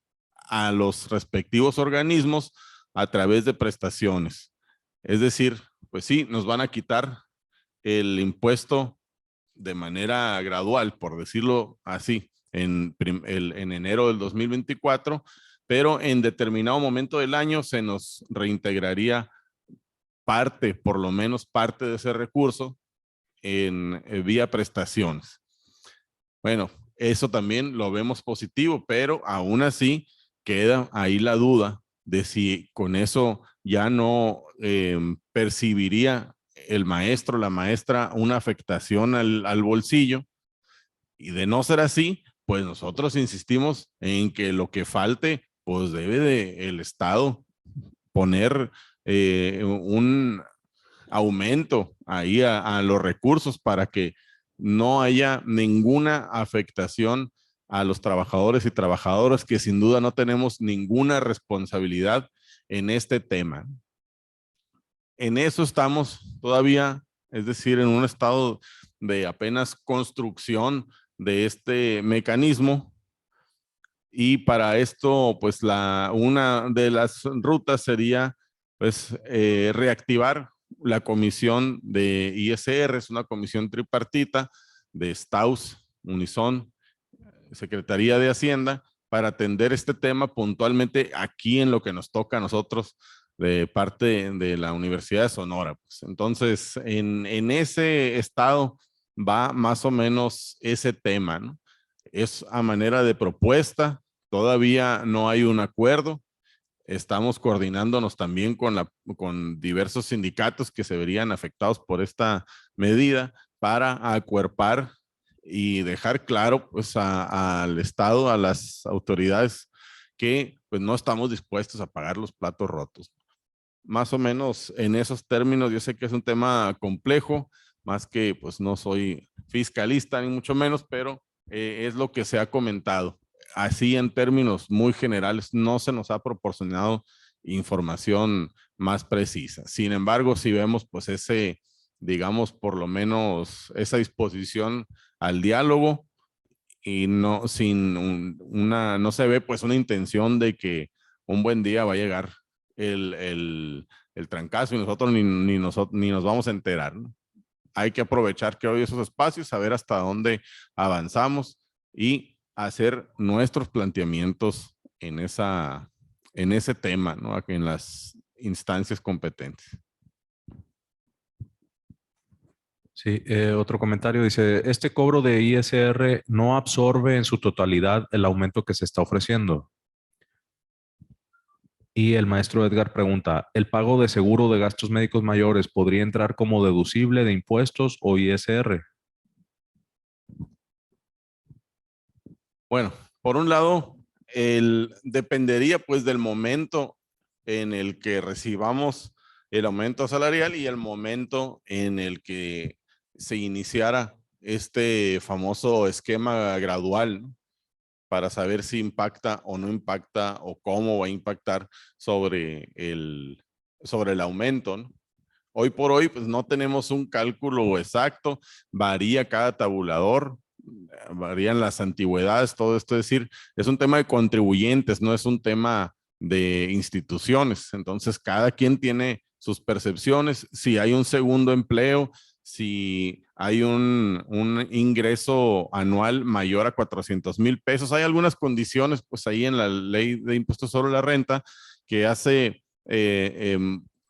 a los respectivos organismos a través de prestaciones. Es decir, pues sí, nos van a quitar el impuesto de manera gradual, por decirlo así, en enero del 2024, pero en determinado momento del año se nos reintegraría parte, por lo menos parte de ese recurso en vía prestaciones. Bueno, eso también lo vemos positivo, pero aún así queda ahí la duda de si con eso ya no percibiría el maestro, la maestra, una afectación al bolsillo. Y de no ser así, pues nosotros insistimos en que lo que falte, pues debe el Estado poner un aumento ahí a los recursos para que no haya ninguna afectación a los trabajadores y trabajadoras, que sin duda no tenemos ninguna responsabilidad en este tema. En eso estamos todavía, es decir, en un estado de apenas construcción de este mecanismo. Y para esto, pues una de las rutas sería pues reactivar la comisión de ISR, es una comisión tripartita de STAUS, Unison, Secretaría de Hacienda, para atender este tema puntualmente aquí en lo que nos toca a nosotros de parte de la Universidad de Sonora. Pues. Entonces, en ese estado va más o menos ese tema, ¿no? Es a manera de propuesta, todavía no hay un acuerdo. Estamos coordinándonos también con diversos sindicatos que se verían afectados por esta medida para acuerpar y dejar claro pues al Estado, a las autoridades, que pues no estamos dispuestos a pagar los platos rotos. Más o menos en esos términos. Yo sé que es un tema complejo, más que pues no soy fiscalista ni mucho menos, pero es lo que se ha comentado. Así en términos muy generales, no se nos ha proporcionado información más precisa. Sin embargo, si vemos pues ese, digamos, por lo menos esa disposición al diálogo y no, no se ve pues una intención de que un buen día va a llegar el trancazo y nosotros ni nos vamos a enterar, ¿no? Hay que aprovechar que hoy esos espacios, saber hasta dónde avanzamos y hacer nuestros planteamientos en ese tema, ¿no? En las instancias competentes. Sí, otro comentario dice, ¿este cobro de ISR no absorbe en su totalidad el aumento que se está ofreciendo? Y el maestro Edgar pregunta, ¿el pago de seguro de gastos médicos mayores podría entrar como deducible de impuestos o ISR? Bueno, por un lado, dependería pues del momento en el que recibamos el aumento salarial y el momento en el que se iniciara este famoso esquema gradual, ¿no? Para saber si impacta o no impacta o cómo va a impactar sobre el aumento, ¿no? Hoy por hoy, pues no tenemos un cálculo exacto, varía cada tabulador, varían las antigüedades, todo esto, es decir, es un tema de contribuyentes, no es un tema de instituciones. Entonces, cada quien tiene sus percepciones. Si hay un segundo empleo, si hay un ingreso anual mayor a 400,000 pesos, hay algunas condiciones, pues ahí en la ley de impuestos sobre la renta que hace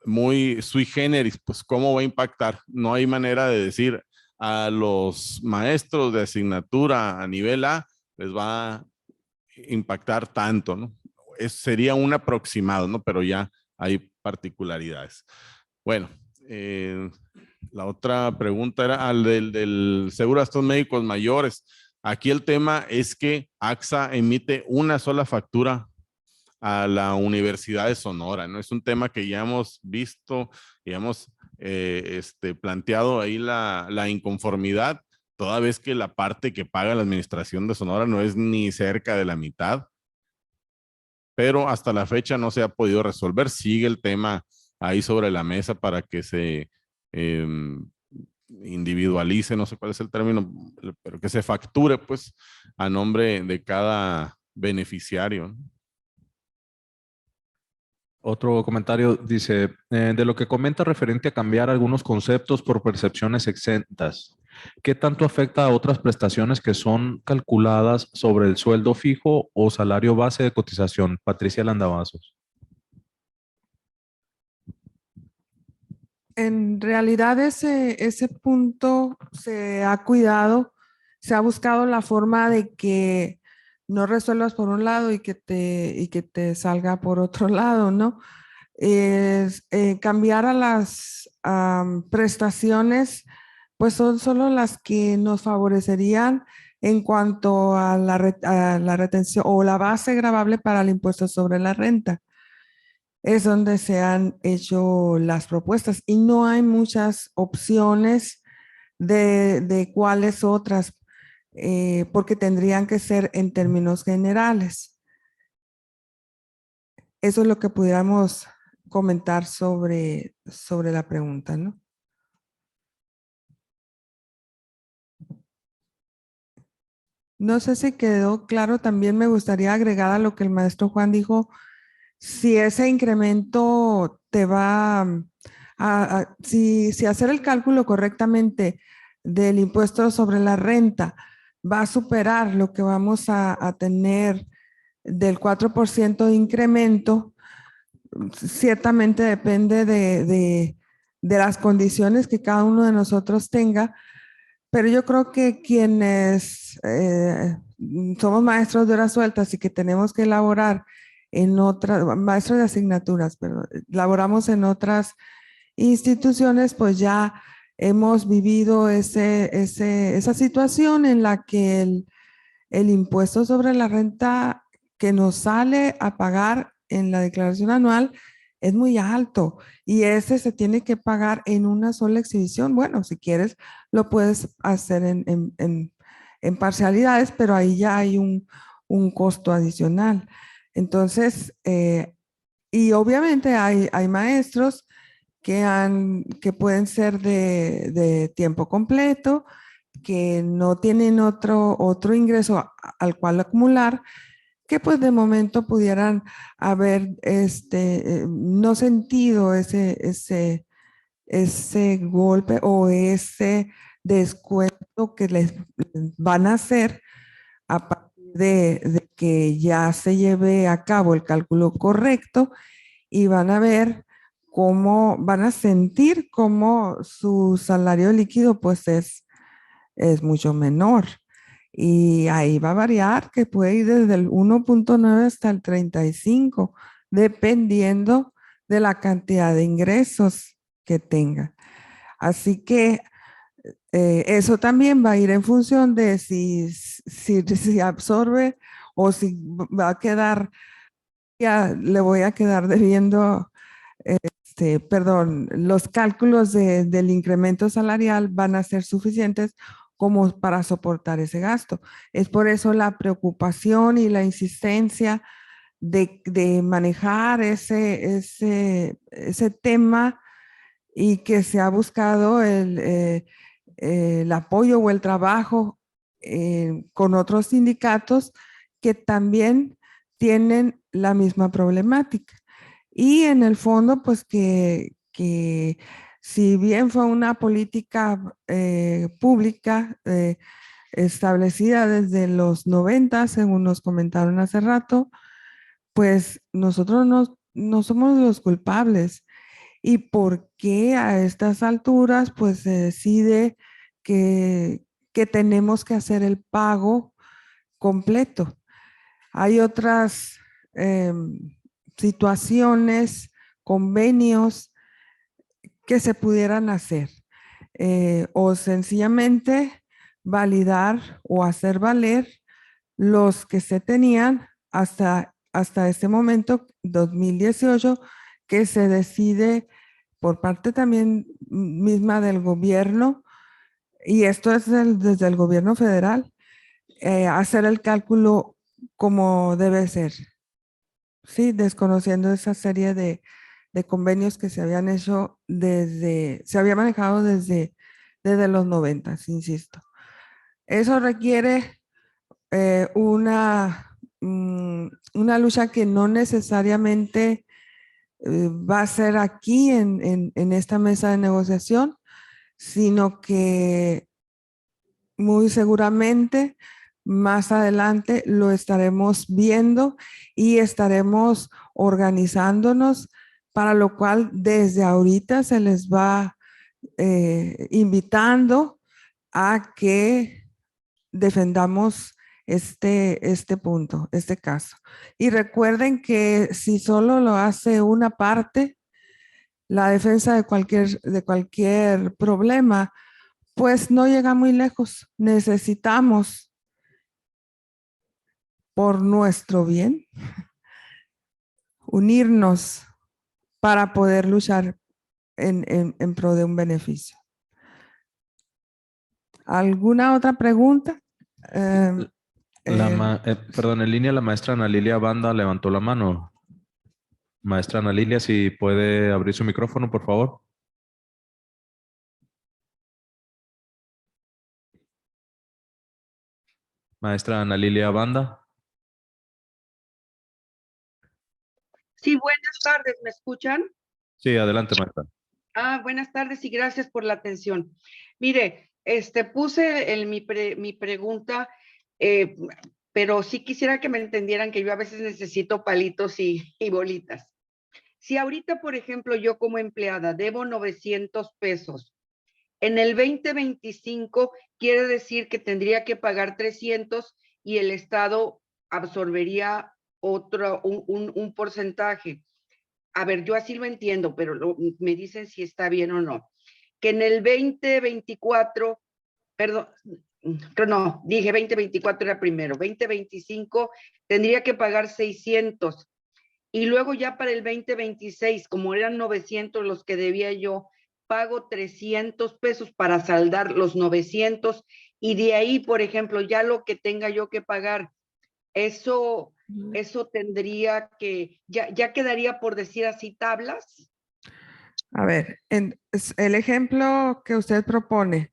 muy sui generis, pues cómo va a impactar. No hay manera de decir a los maestros de asignatura a nivel A les va a impactar tanto, ¿no? Sería un aproximado, ¿no? Pero ya hay particularidades. Bueno, la otra pregunta era al del seguro de gastos médicos mayores. Aquí el tema es que AXA emite una sola factura a la Universidad de Sonora, ¿no? Es un tema que ya hemos visto y hemos planteado ahí la inconformidad, toda vez que la parte que paga la administración de Sonora no es ni cerca de la mitad, pero hasta la fecha no se ha podido resolver. Sigue el tema ahí sobre la mesa para que se individualice, no sé cuál es el término, pero que se facture pues a nombre de cada beneficiario, ¿no? Otro comentario dice, de lo que comenta referente a cambiar algunos conceptos por percepciones exentas, ¿qué tanto afecta a otras prestaciones que son calculadas sobre el sueldo fijo o salario base de cotización? Patricia Landavazos. En realidad ese punto se ha cuidado, se ha buscado la forma de que no resuelvas por un lado y que te salga por otro lado, ¿no? Es, cambiar a las prestaciones, pues son solo las que nos favorecerían en cuanto a a la retención o la base gravable para el impuesto sobre la renta. Es donde se han hecho las propuestas y no hay muchas opciones de cuáles otras, porque tendrían que ser en términos generales. Eso es lo que pudiéramos comentar sobre la pregunta, ¿no? No sé si quedó claro, también me gustaría agregar a lo que el maestro Juan dijo, si ese incremento te va si hacer el cálculo correctamente del impuesto sobre la renta va a superar lo que vamos a tener del 4% de incremento, ciertamente depende de las condiciones que cada uno de nosotros tenga, pero yo creo que quienes somos maestros de horas sueltas y que tenemos que elaborar en otras, maestros de asignaturas, pero laboramos en otras instituciones, pues ya hemos vivido esa situación en la que el impuesto sobre la renta que nos sale a pagar en la declaración anual es muy alto y ese se tiene que pagar en una sola exhibición. Bueno, si quieres, lo puedes hacer en parcialidades, pero ahí ya hay un costo adicional. Entonces, y obviamente hay maestros que pueden ser de tiempo completo, que no tienen otro ingreso al cual acumular, que pues de momento pudieran haber no sentido ese golpe o ese descuento que les van a hacer a partir de que ya se lleve a cabo el cálculo correcto y van a ver cómo, van a sentir cómo su salario líquido pues es mucho menor. Y ahí va a variar, que puede ir desde el 1.9 hasta el 35, dependiendo de la cantidad de ingresos que tenga. Así que eso también va a ir en función de si absorbe o si va a quedar, ya le voy a quedar debiendo, perdón, los cálculos del incremento salarial van a ser suficientes como para soportar ese gasto. Es por eso la preocupación y la insistencia de manejar ese tema y que se ha buscado el apoyo o el trabajo con otros sindicatos que también tienen la misma problemática. Y en el fondo, pues que si bien fue una política pública establecida desde los 90, según nos comentaron hace rato, pues nosotros no somos los culpables. ¿Y por qué a estas alturas pues se decide que tenemos que hacer el pago completo. Hay otras situaciones, convenios que se pudieran hacer o sencillamente validar o hacer valer los que se tenían hasta este momento, 2018, que se decide por parte también misma del gobierno, y esto es desde el gobierno federal, hacer el cálculo como debe ser. Sí, desconociendo esa serie de convenios que se habían hecho se había manejado desde los 90, insisto. Eso requiere una lucha que no necesariamente va a ser aquí en esta mesa de negociación, sino que muy seguramente más adelante lo estaremos viendo y estaremos organizándonos, para lo cual desde ahorita se les va invitando a que defendamos este punto, este caso. Y recuerden que si solo lo hace una parte, la defensa de cualquier problema, pues no llega muy lejos. Necesitamos, por nuestro bien, unirnos para poder luchar en pro de un beneficio. ¿Alguna otra pregunta? Perdón, en línea la maestra Ana Lilia Banda levantó la mano. Maestra Ana Lilia, si puede abrir su micrófono, por favor. Maestra Ana Lilia Banda. Sí, buenas tardes, ¿me escuchan? Sí, adelante, maestra. Buenas tardes y gracias por la atención. Mire, puse mi pregunta, pero sí quisiera que me entendieran que yo a veces necesito palitos y bolitas. Si ahorita, por ejemplo, yo como empleada debo 900 pesos, en el 2025 quiere decir que tendría que pagar 300 y el Estado absorbería un porcentaje. A ver, yo así lo entiendo, pero me dicen si está bien o no. Que en el 2024, perdón, no, dije 2024 era primero, 2025 tendría que pagar 600. Y luego ya para el 2026, como eran 900 los que debía yo, pago 300 pesos para saldar los 900 y de ahí, por ejemplo, ya lo que tenga yo que pagar, eso tendría que, ya quedaría por decir así tablas. A ver, el ejemplo que usted propone,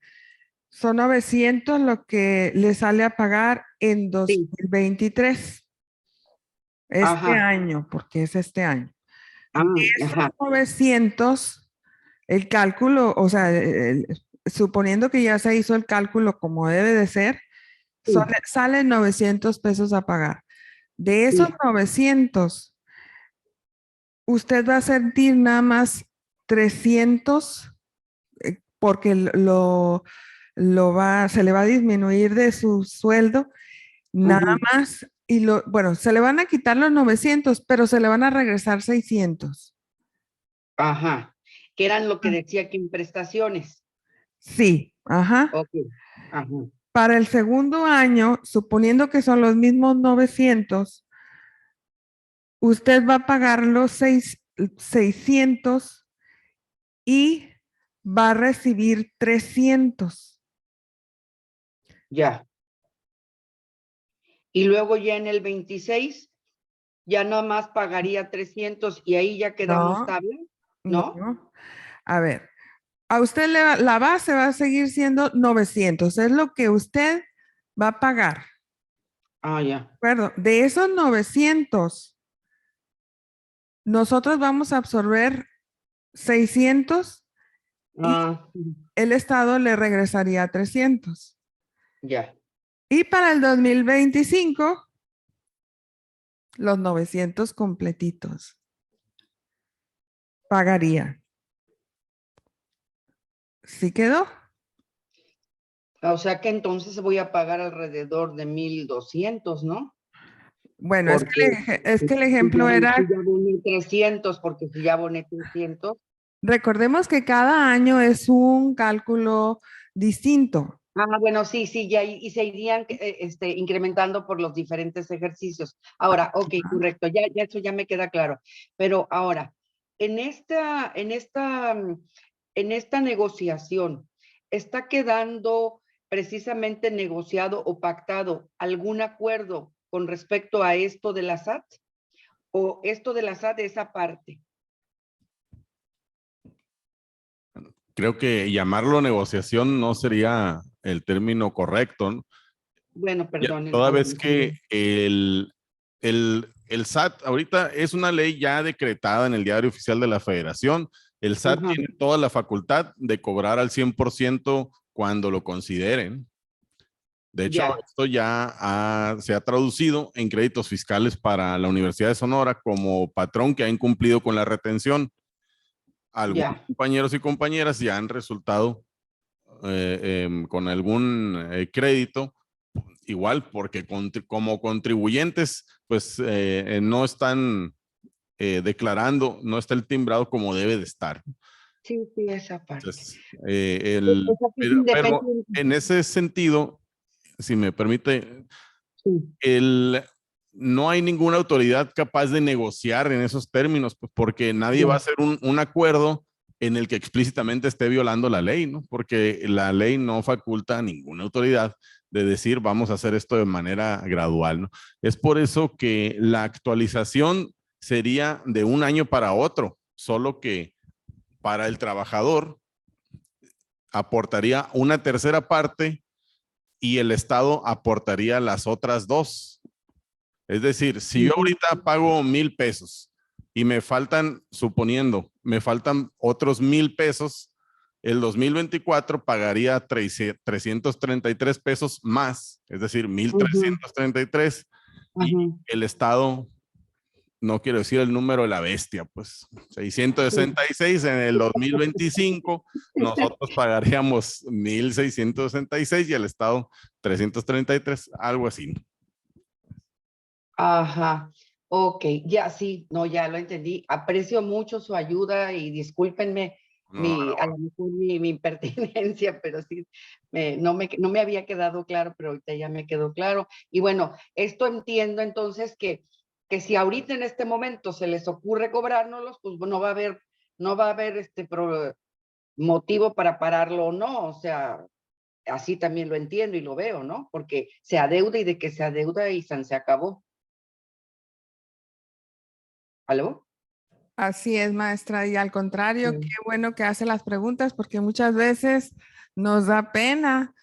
son 900 lo que le sale a pagar en 2023. Este año, porque es este año. Esos 900, el cálculo, o sea, suponiendo que ya se hizo el cálculo como debe de ser, salen 900 pesos a pagar. De esos 900, usted va a sentir nada más 300 porque se le va a disminuir de su sueldo, nada más. Y bueno, se le van a quitar los 900, pero se le van a regresar 600. Ajá, que eran lo que decía aquí en prestaciones. Sí, ajá. Ok, ajá. Para el segundo año, suponiendo que son los mismos 900, usted va a pagar los 600 y va a recibir 300. Ya. Y luego ya en el 26, ya nada más pagaría 300 y ahí ya quedamos tabla, ¿no? No. A ver, a usted la base va a seguir siendo 900, es lo que usted va a pagar. Ya. ¿De acuerdo? De esos 900, nosotros vamos a absorber 600 y el Estado le regresaría 300. Ya. Y para el 2025, los 900 completitos pagaría. ¿Sí quedó? O sea que entonces voy a pagar alrededor de 1,200, ¿no? Bueno, Porque es que el ejemplo si era, ya aboné 300, porque si ya aboné 300. recordemos que cada año es un cálculo distinto. Ah, bueno, sí, sí, ya, y se irían incrementando por los diferentes ejercicios. Ahora, ok, correcto, ya eso ya me queda claro. Pero ahora, en esta negociación, ¿está quedando precisamente negociado o pactado algún acuerdo con respecto a esto de la SAT? ¿O esto de la SAT es aparte? Creo que llamarlo negociación no sería el término correcto, ¿no? Bueno, perdón. Toda vez que el SAT ahorita es una ley ya decretada en el Diario Oficial de la Federación. El SAT Ajá. tiene toda la facultad de cobrar al 100% cuando lo consideren. De hecho, Ya. esto ya se ha traducido en créditos fiscales para la Universidad de Sonora como patrón que ha incumplido con la retención. Algunos Ya. compañeros y compañeras ya han resultado con algún crédito, igual porque como contribuyentes, pues no están declarando, no está el timbrado como debe de estar. Sí, sí, esa parte. Entonces, O sea, que es pero independiente. en ese sentido, si me permite, Sí. no hay ninguna autoridad capaz de negociar en esos términos, pues porque nadie va a hacer un acuerdo en el que explícitamente esté violando la ley, ¿no? Porque la ley no faculta a ninguna autoridad de decir vamos a hacer esto de manera gradual, ¿no? Es por eso que la actualización sería de un año para otro, solo que para el trabajador aportaría una tercera parte y el Estado aportaría las otras dos. Es decir, si yo ahorita pago 1,000 pesos y me faltan, suponiendo, me faltan otros 1,000 pesos, el 2024 pagaría 333 pesos más, es decir, 1,333, y el Estado, no quiero decir el número de la bestia, pues 666 en el 2025, nosotros pagaríamos 1,666 y el Estado 333, algo así. Ajá. Ok, ya sí, no, ya lo entendí. Aprecio mucho su ayuda y discúlpenme No, a lo mejor mi impertinencia, pero sí, no me había quedado claro, pero ahorita ya me quedó claro. Y bueno, esto entiendo entonces que si ahorita en este momento se les ocurre cobrárnoslos, pues no va a haber motivo para pararlo o no. O sea, así también lo entiendo y lo veo, ¿no? Porque se adeuda y de que se adeuda y se acabó. ¿Aló? Así es, maestra. Y al contrario, qué Sí. bueno que hace las preguntas porque muchas veces nos da pena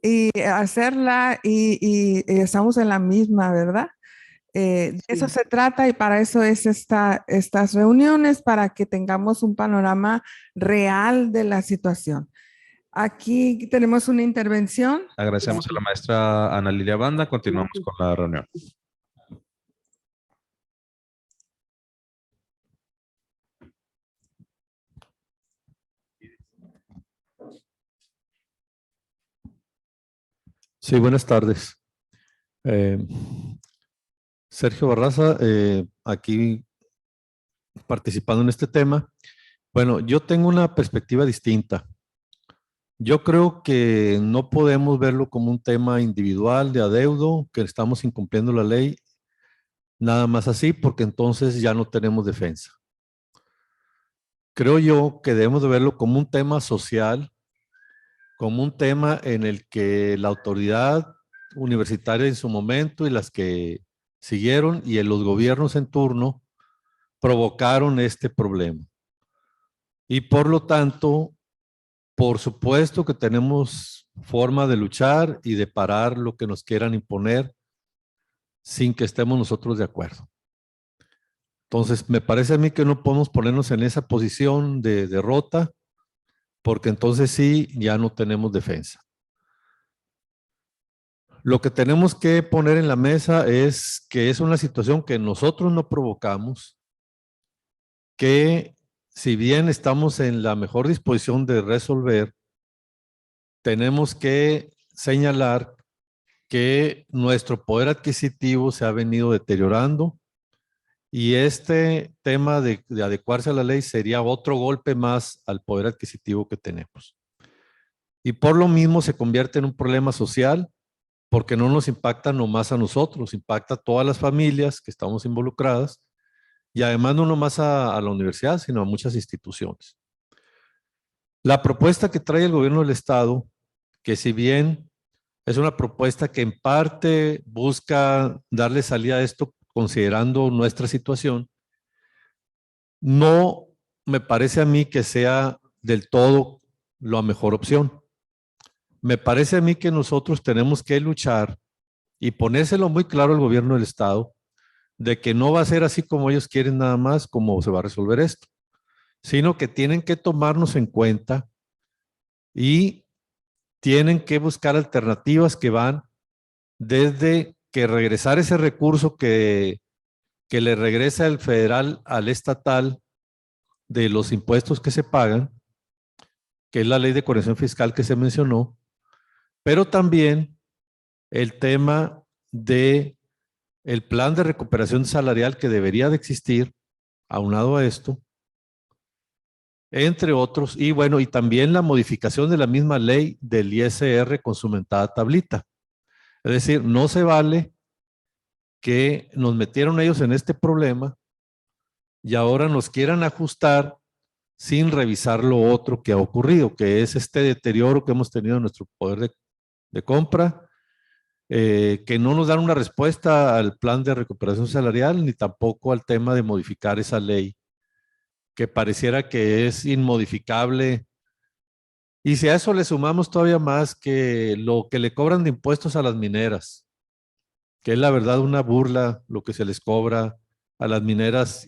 y hacerla y estamos en la misma, ¿verdad? De eso Sí. se trata y para eso es estas reuniones, para que tengamos un panorama real de la situación. Aquí tenemos una intervención. Agradecemos a la maestra Ana Lilia Banda. Continuamos con la reunión. Sí, buenas tardes. Sergio Barraza, aquí participando en este tema. Bueno, yo tengo una perspectiva distinta. Yo creo que no podemos verlo como un tema individual de adeudo, que estamos incumpliendo la ley, nada más así, porque entonces ya no tenemos defensa. Creo yo que debemos de verlo como un tema social, como un tema en el que la autoridad universitaria en su momento y las que siguieron y en los gobiernos en turno provocaron este problema. Y por lo tanto, por supuesto que tenemos forma de luchar y de parar lo que nos quieran imponer sin que estemos nosotros de acuerdo. Entonces, me parece a mí que no podemos ponernos en esa posición de derrota, porque entonces sí, ya no tenemos defensa. Lo que tenemos que poner en la mesa es que es una situación que nosotros no provocamos, que si bien estamos en la mejor disposición de resolver, tenemos que señalar que nuestro poder adquisitivo se ha venido deteriorando y este tema de adecuarse a la ley sería otro golpe más al poder adquisitivo que tenemos. Y por lo mismo se convierte en un problema social porque no nos impacta nomás a nosotros, impacta a todas las familias que estamos involucradas y además no nomás a la universidad, sino a muchas instituciones. La propuesta que trae el gobierno del estado, que si bien es una propuesta que en parte busca darle salida a esto considerando nuestra situación, no me parece a mí que sea del todo la mejor opción. Me parece a mí que nosotros tenemos que luchar y ponérselo muy claro al gobierno del estado de que no va a ser así como ellos quieren nada más como se va a resolver esto, sino que tienen que tomarnos en cuenta y tienen que buscar alternativas que van desde que regresar ese recurso que le regresa el federal al estatal de los impuestos que se pagan, que es la ley de corrección fiscal que se mencionó, pero también el tema de el plan de recuperación salarial que debería de existir, aunado a esto, entre otros, y bueno, y también la modificación de la misma ley del ISR con su mentada tablita. Es decir, no se vale que nos metieron ellos en este problema y ahora nos quieran ajustar sin revisar lo otro que ha ocurrido, que es este deterioro que hemos tenido en nuestro poder de compra, que no nos dan una respuesta al plan de recuperación salarial ni tampoco al tema de modificar esa ley, que pareciera que es inmodificable. Y si a eso le sumamos todavía más que lo que le cobran de impuestos a las mineras, que es la verdad una burla lo que se les cobra a las mineras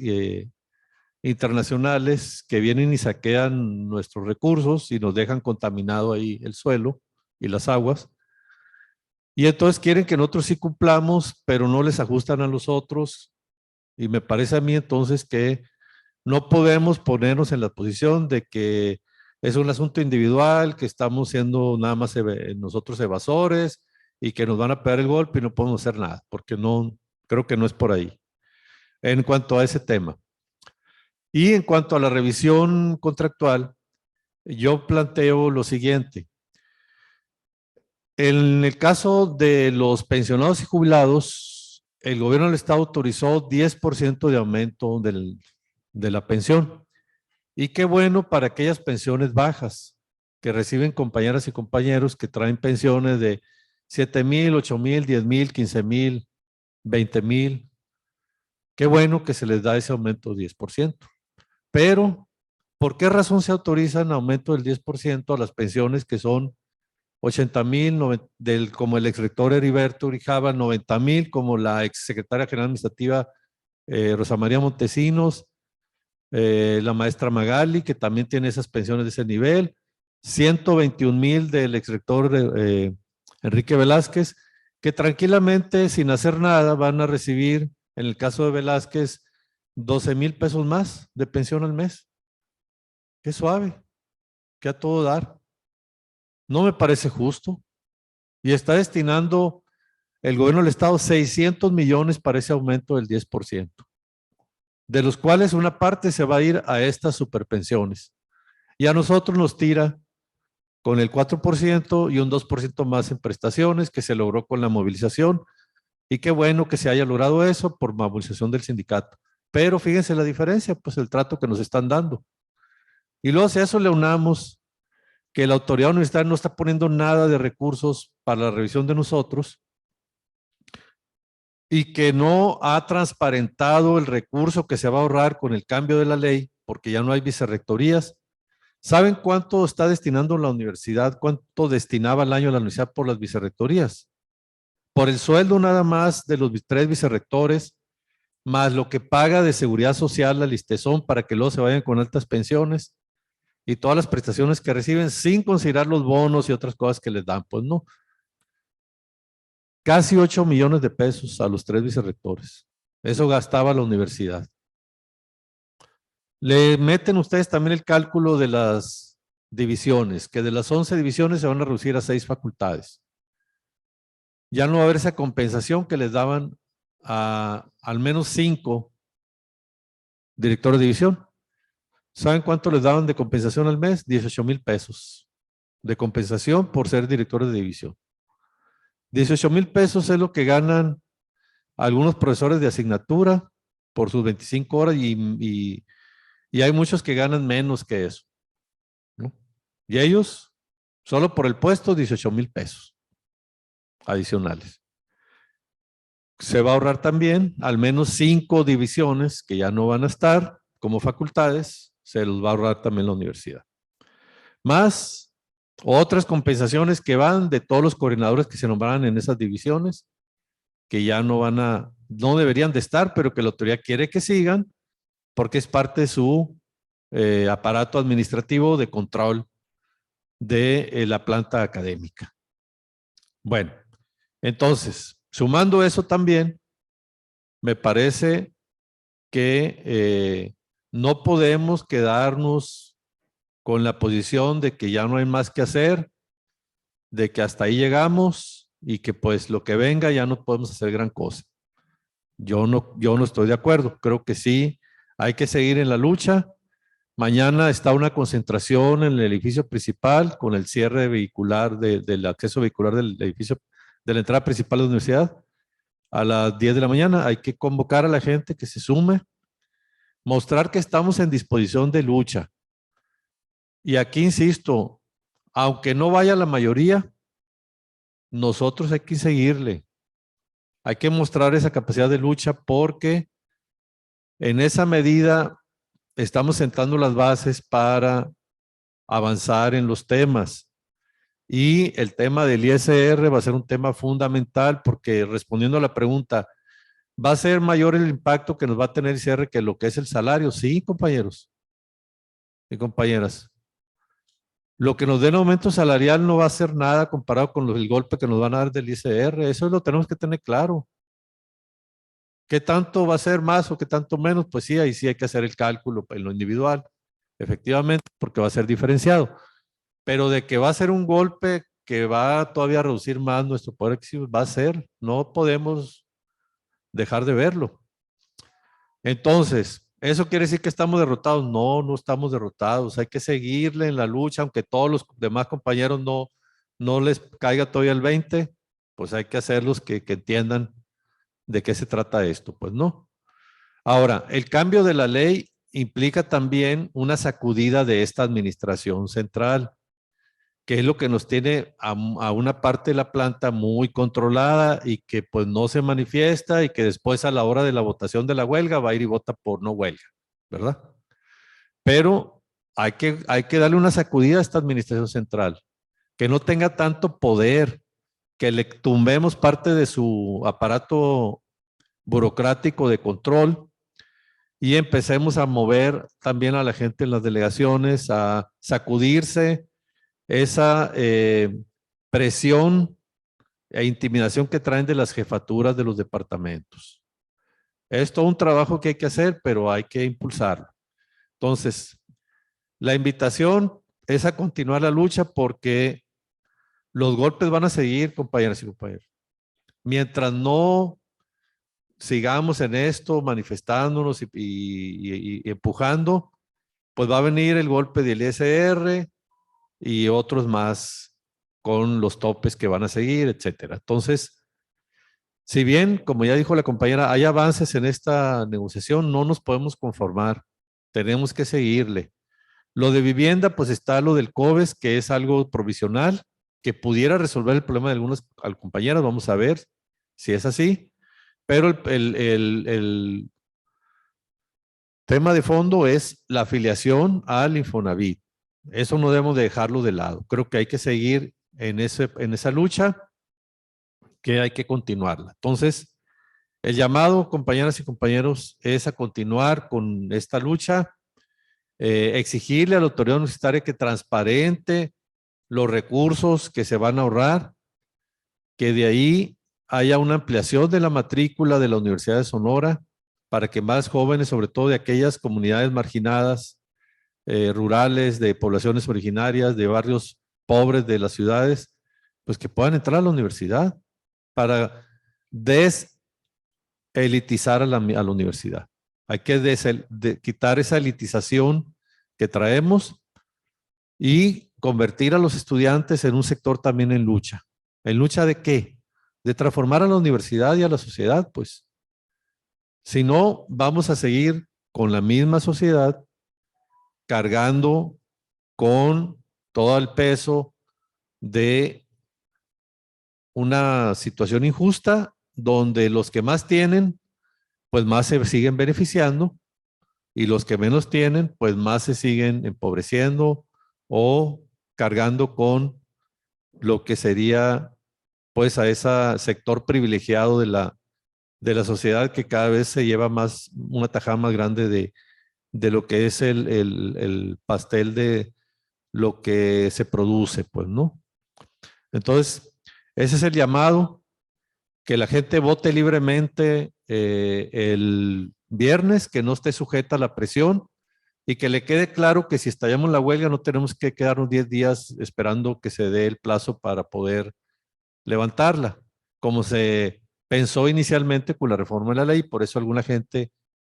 internacionales que vienen y saquean nuestros recursos y nos dejan contaminado ahí el suelo y las aguas. Y entonces quieren que nosotros sí cumplamos, pero no les ajustan a los otros. Y me parece a mí entonces que no podemos ponernos en la posición de que es un asunto individual, que estamos siendo nada más nosotros evasores y que nos van a pegar el golpe y no podemos hacer nada, porque no, creo que no es por ahí. En cuanto a ese tema. Y en cuanto a la revisión contractual, yo planteo lo siguiente. En el caso de los pensionados y jubilados, el gobierno del estado autorizó 10% de aumento de la pensión. Y qué bueno para aquellas pensiones bajas que reciben compañeras y compañeros que traen pensiones de 7,000, 8,000, 10,000, 15,000, 20,000. Qué bueno que se les da ese aumento de 10%. Pero, ¿por qué razón se autoriza un aumento del 10% a las pensiones que son 80,000, como el exrector Heriberto Urijaba, 90,000, como la exsecretaria general administrativa Rosa María Montesinos, la maestra Magali, que también tiene esas pensiones de ese nivel, 121,000 del exrector Enrique Velázquez, que tranquilamente, sin hacer nada, van a recibir, en el caso de Velázquez, 12,000 pesos más de pensión al mes. Qué suave, que a todo dar. No me parece justo. Y está destinando el gobierno del estado 600 millones para ese aumento del 10%, de los cuales una parte se va a ir a estas superpensiones. Y a nosotros nos tira con el 4% y un 2% más en prestaciones que se logró con la movilización. Y qué bueno que se haya logrado eso por movilización del sindicato. Pero fíjense la diferencia, pues el trato que nos están dando. Y luego si a eso le unamos que la autoridad universitaria no está poniendo nada de recursos para la revisión de nosotros y que no ha transparentado el recurso que se va a ahorrar con el cambio de la ley, porque ya no hay vicerrectorías. ¿Saben cuánto está destinando la universidad? ¿Cuánto destinaba al año la universidad por las vicerrectorías? Por el sueldo nada más de los 3 vicerrectores, más lo que paga de seguridad social al ISTESON para que luego se vayan con altas pensiones y todas las prestaciones que reciben sin considerar los bonos y otras cosas que les dan, pues no. Casi 8 millones de pesos a los 3 vicerrectores. Eso gastaba la universidad. Le meten ustedes también el cálculo de las divisiones, que de las 11 divisiones se van a reducir a 6 facultades. ya no va a haber esa compensación que les daban a al menos 5 directores de división. ¿Saben cuánto les daban de compensación al mes? 18,000 pesos de compensación por ser directores de división. 18,000 pesos es lo que ganan algunos profesores de asignatura por sus 25 horas y hay muchos que ganan menos que eso, ¿no? Y ellos, solo por el puesto, 18,000 pesos adicionales. Se va a ahorrar también al menos 5 divisiones que ya no van a estar como facultades, se los va a ahorrar también la universidad. Más otras compensaciones que van de todos los coordinadores que se nombraran en esas divisiones, que ya no deberían de estar, pero que la autoridad quiere que sigan, porque es parte de su aparato administrativo de control de la planta académica. Bueno, entonces, sumando eso también, me parece que no podemos quedarnos con la posición de que ya no hay más que hacer, de que hasta ahí llegamos y que pues lo que venga ya no podemos hacer gran cosa. Yo no estoy de acuerdo. Creo que sí, hay que seguir en la lucha. Mañana está una concentración en el edificio principal con el cierre vehicular del acceso vehicular del edificio, de la entrada principal de la universidad a las 10 de la mañana. Hay que convocar a la gente que se sume, mostrar que estamos en disposición de lucha. Y aquí insisto, aunque no vaya la mayoría, nosotros hay que seguirle. Hay que mostrar esa capacidad de lucha porque en esa medida estamos sentando las bases para avanzar en los temas. Y el tema del ISR va a ser un tema fundamental porque respondiendo a la pregunta, ¿va a ser mayor el impacto que nos va a tener el ISR que lo que es el salario? Sí, compañeros y compañeras. Lo que nos dé el aumento salarial no va a ser nada comparado con el golpe que nos van a dar del ISR. Eso lo tenemos que tener claro. ¿Qué tanto va a ser más o qué tanto menos? Pues sí, ahí sí hay que hacer el cálculo en lo individual, efectivamente, porque va a ser diferenciado. Pero de que va a ser un golpe que va todavía a reducir más nuestro poder adquisitivo, va a ser. No podemos dejar de verlo. Entonces, ¿eso quiere decir que estamos derrotados? No, no estamos derrotados. Hay que seguirle en la lucha, aunque todos los demás compañeros no les caiga todavía el 20, pues hay que hacerlos que entiendan de qué se trata esto. Pues no. Ahora, el cambio de la ley implica también una sacudida de esta administración central, que es lo que nos tiene a una parte de la planta muy controlada y que pues no se manifiesta y que después a la hora de la votación de la huelga va a ir y vota por no huelga, ¿verdad? Pero hay que darle una sacudida a esta administración central, que no tenga tanto poder, que le tumbemos parte de su aparato burocrático de control y empecemos a mover también a la gente en las delegaciones, a sacudirse esa presión e intimidación que traen de las jefaturas de los departamentos. Es todo un trabajo que hay que hacer, pero hay que impulsarlo. Entonces, la invitación es a continuar la lucha porque los golpes van a seguir, compañeras y compañeros. Mientras no sigamos en esto, manifestándonos y empujando, pues va a venir el golpe del ISR y otros más con los topes que van a seguir, etcétera. Entonces, si bien, como ya dijo la compañera, hay avances en esta negociación, no nos podemos conformar, tenemos que seguirle. Lo de vivienda, pues está lo del COBES, que es algo provisional, que pudiera resolver el problema de algunas compañeras, vamos a ver si es así, pero el tema de fondo es la afiliación al Infonavit. Eso no debemos de dejarlo de lado. Creo que hay que seguir en esa lucha, que hay que continuarla. Entonces, el llamado, compañeras y compañeros, es a continuar con esta lucha, exigirle a la autoridad universitaria que transparente los recursos que se van a ahorrar, que de ahí haya una ampliación de la matrícula de la Universidad de Sonora para que más jóvenes, sobre todo de aquellas comunidades marginadas, rurales, de poblaciones originarias, de barrios pobres de las ciudades, pues que puedan entrar a la universidad para deselitizar a la universidad. Hay que quitar esa elitización que traemos y convertir a los estudiantes en un sector también en lucha. ¿En lucha de qué? De transformar a la universidad y a la sociedad, pues. Si no, vamos a seguir con la misma sociedad cargando con todo el peso de una situación injusta donde los que más tienen, pues más se siguen beneficiando y los que menos tienen, pues más se siguen empobreciendo o cargando con lo que sería pues a ese sector privilegiado de la sociedad que cada vez se lleva más, una tajada más grande de lo que es el pastel de lo que se produce, pues, ¿no? Entonces, ese es el llamado, que la gente vote libremente el viernes, que no esté sujeta a la presión y que le quede claro que si estallamos la huelga no tenemos que quedarnos 10 días esperando que se dé el plazo para poder levantarla, como se pensó inicialmente con la reforma de la ley. Por eso alguna gente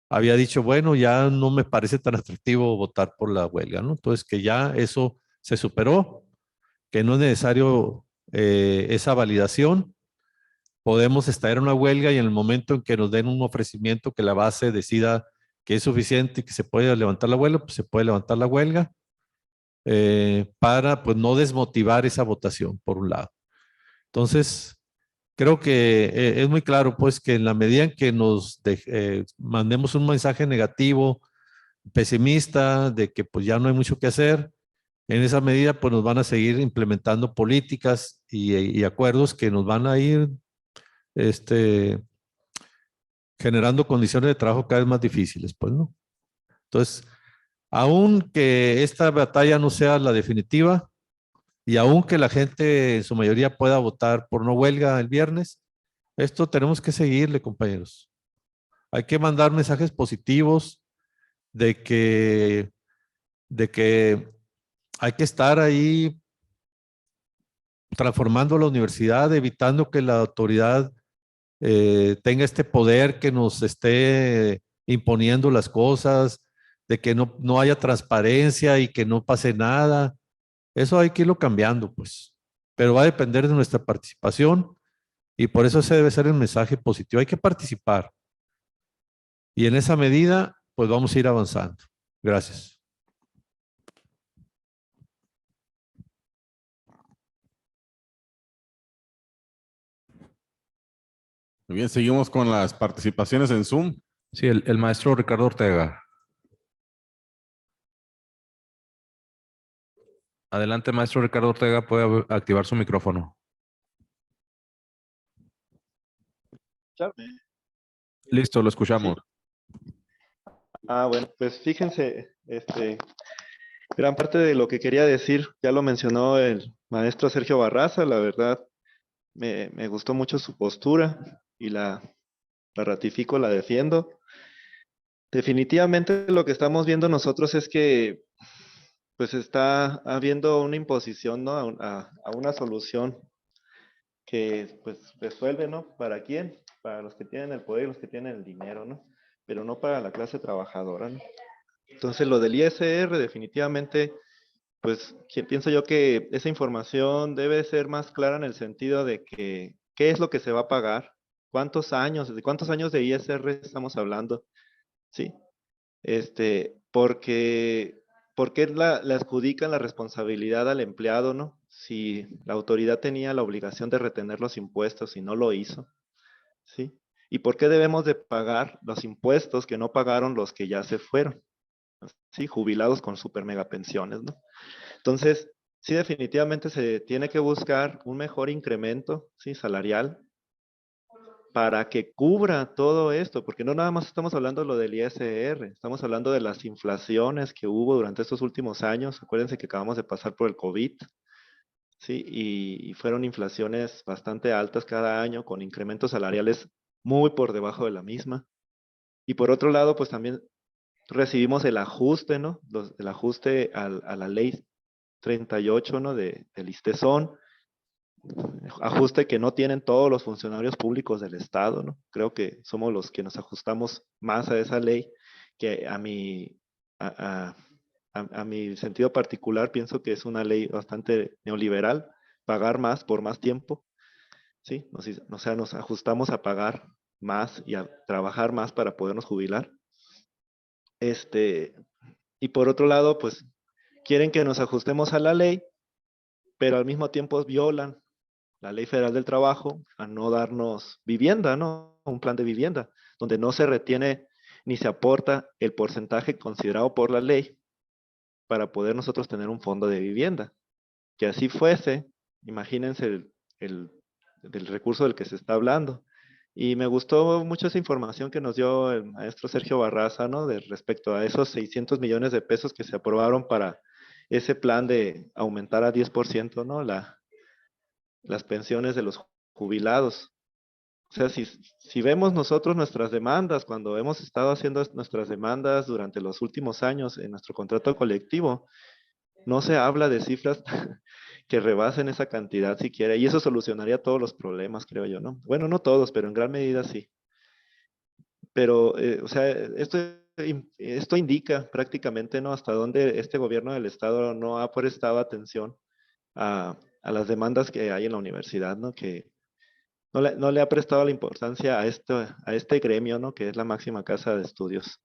había dicho, bueno, ya no me parece tan atractivo votar por la huelga, ¿no? Entonces, que ya eso se superó, que no es necesario esa validación. Podemos estar en una huelga y en el momento en que nos den un ofrecimiento que la base decida que es suficiente y que se puede levantar la huelga, pues se puede levantar la huelga para pues no desmotivar esa votación, por un lado. Entonces, creo que es muy claro, pues, que en la medida en que nos mandemos un mensaje negativo, pesimista, de que pues ya no hay mucho que hacer, en esa medida pues nos van a seguir implementando políticas y acuerdos que nos van a ir generando condiciones de trabajo cada vez más difíciles, pues, ¿no? Entonces, aunque esta batalla no sea la definitiva y aunque la gente en su mayoría pueda votar por no huelga el viernes, esto tenemos que seguirle, compañeros. Hay que mandar mensajes positivos de que hay que estar ahí transformando la universidad, evitando que la autoridad tenga este poder que nos esté imponiendo las cosas, de que no haya transparencia y que no pase nada. Eso hay que irlo cambiando, pues. Pero va a depender de nuestra participación y por eso ese debe ser el mensaje positivo. Hay que participar. Y en esa medida, pues vamos a ir avanzando. Gracias. Muy bien, seguimos con las participaciones en Zoom. Sí, el maestro Ricardo Ortega. Adelante, maestro Ricardo Ortega, puede activar su micrófono. Listo, lo escuchamos. Bueno, pues fíjense, gran parte de lo que quería decir ya lo mencionó el maestro Sergio Barraza. La verdad, me gustó mucho su postura y la ratifico, la defiendo. Definitivamente lo que estamos viendo nosotros es que pues está habiendo una imposición, ¿no? a una solución que pues resuelve, ¿no? ¿Para quién? Para los que tienen el poder y los que tienen el dinero, ¿no? Pero no para la clase trabajadora, ¿no? Entonces lo del ISR definitivamente, pues pienso yo que esa información debe ser más clara en el sentido de que qué es lo que se va a pagar, de cuántos años de ISR estamos hablando, ¿sí? ¿Por qué le adjudican la responsabilidad al empleado, ¿no? Si la autoridad tenía la obligación de retener los impuestos y no lo hizo, ¿sí? ¿Y por qué debemos de pagar los impuestos que no pagaron los que ya se fueron? Sí, jubilados con super mega pensiones, ¿no? Entonces, sí, definitivamente se tiene que buscar un mejor incremento, sí, salarial, para que cubra todo esto, porque no nada más estamos hablando de lo del ISR, estamos hablando de las inflaciones que hubo durante estos últimos años. Acuérdense que acabamos de pasar por el COVID, sí, y fueron inflaciones bastante altas cada año, con incrementos salariales muy por debajo de la misma. Y por otro lado, pues también recibimos el ajuste, ¿no? El ajuste a la ley 38, ¿no? Del ISTESON, ajuste que no tienen todos los funcionarios públicos del Estado, ¿no? Creo que somos los que nos ajustamos más a esa ley que a mi sentido particular pienso que es una ley bastante neoliberal, pagar más por más tiempo, ¿sí? O sea, nos ajustamos a pagar más y a trabajar más para podernos jubilar. Y por otro lado, pues quieren que nos ajustemos a la ley, pero al mismo tiempo violan la Ley Federal del Trabajo a no darnos vivienda, ¿no? Un plan de vivienda, donde no se retiene ni se aporta el porcentaje considerado por la ley para poder nosotros tener un fondo de vivienda. Que así fuese, imagínense del recurso del que se está hablando. Y me gustó mucho esa información que nos dio el maestro Sergio Barraza, ¿no? De respecto a esos 600 millones de pesos que se aprobaron para ese plan de aumentar a 10%, ¿no? Las pensiones de los jubilados. O sea, si vemos nosotros nuestras demandas, cuando hemos estado haciendo nuestras demandas durante los últimos años en nuestro contrato colectivo, no se habla de cifras que rebasen esa cantidad siquiera, y eso solucionaría todos los problemas, creo yo, ¿no? Bueno, no todos, pero en gran medida sí. Pero, o sea, esto indica prácticamente, ¿no? Hasta dónde este gobierno del Estado no ha prestado atención a las demandas que hay en la universidad, ¿no? Que no le ha prestado la importancia a este gremio, ¿no? Que es la máxima casa de estudios.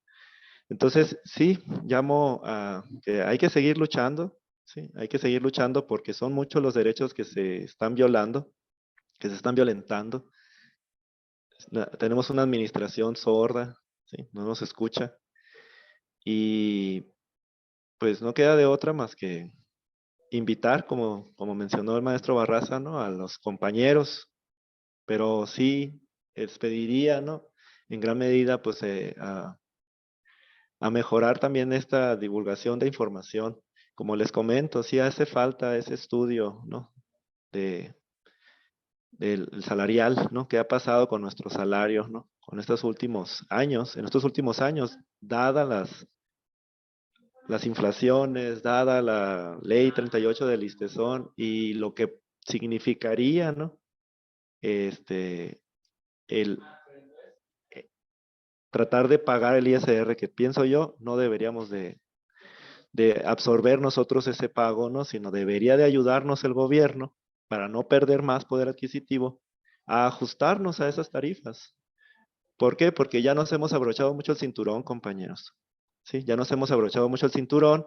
Entonces, sí, llamo a que hay que seguir luchando, sí, hay que seguir luchando porque son muchos los derechos que se están violando, que se están violentando. Tenemos una administración sorda, sí, no nos escucha y pues no queda de otra más que invitar, como mencionó el maestro Barraza, ¿no? A los compañeros, pero sí les pediría, ¿no? En gran medida, pues a mejorar también esta divulgación de información. Como les comento, sí hace falta ese estudio, ¿no? Del salarial, ¿no? ¿Qué ha pasado con nuestros salarios, ¿no? Con estos últimos años, en estos últimos años, dadas las inflaciones, dada la ley 38 del Listezón y lo que significaría, ¿no? El tratar de pagar el ISR, que pienso yo, no deberíamos de absorber nosotros ese pago, ¿no? Sino debería de ayudarnos el gobierno para no perder más poder adquisitivo a ajustarnos a esas tarifas. ¿Por qué? Porque ya nos hemos abrochado mucho el cinturón, compañeros. Sí, ya nos hemos abrochado mucho el cinturón.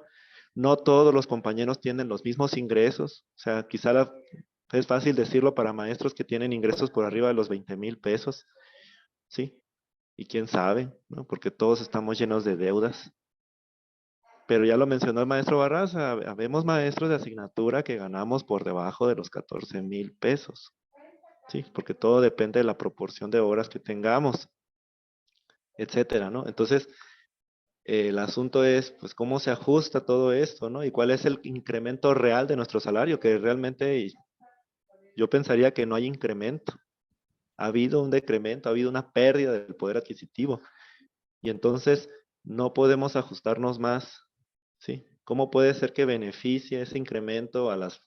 No todos los compañeros tienen los mismos ingresos. O sea, quizá es fácil decirlo para maestros que tienen ingresos por arriba de los 20,000 pesos. Sí, y quién sabe, ¿no? Porque todos estamos llenos de deudas. Pero ya lo mencionó el maestro Barraza, habemos maestros de asignatura que ganamos por debajo de los 14,000 pesos, ¿sí? Porque todo depende de la proporción de horas que tengamos, etcétera, ¿no? Entonces, el asunto es, pues, cómo se ajusta todo esto, ¿no? Y cuál es el incremento real de nuestro salario, que realmente yo pensaría que no hay incremento. Ha habido un decremento, ha habido una pérdida del poder adquisitivo. Y entonces, no podemos ajustarnos más, ¿sí? ¿Cómo puede ser que beneficie ese incremento a las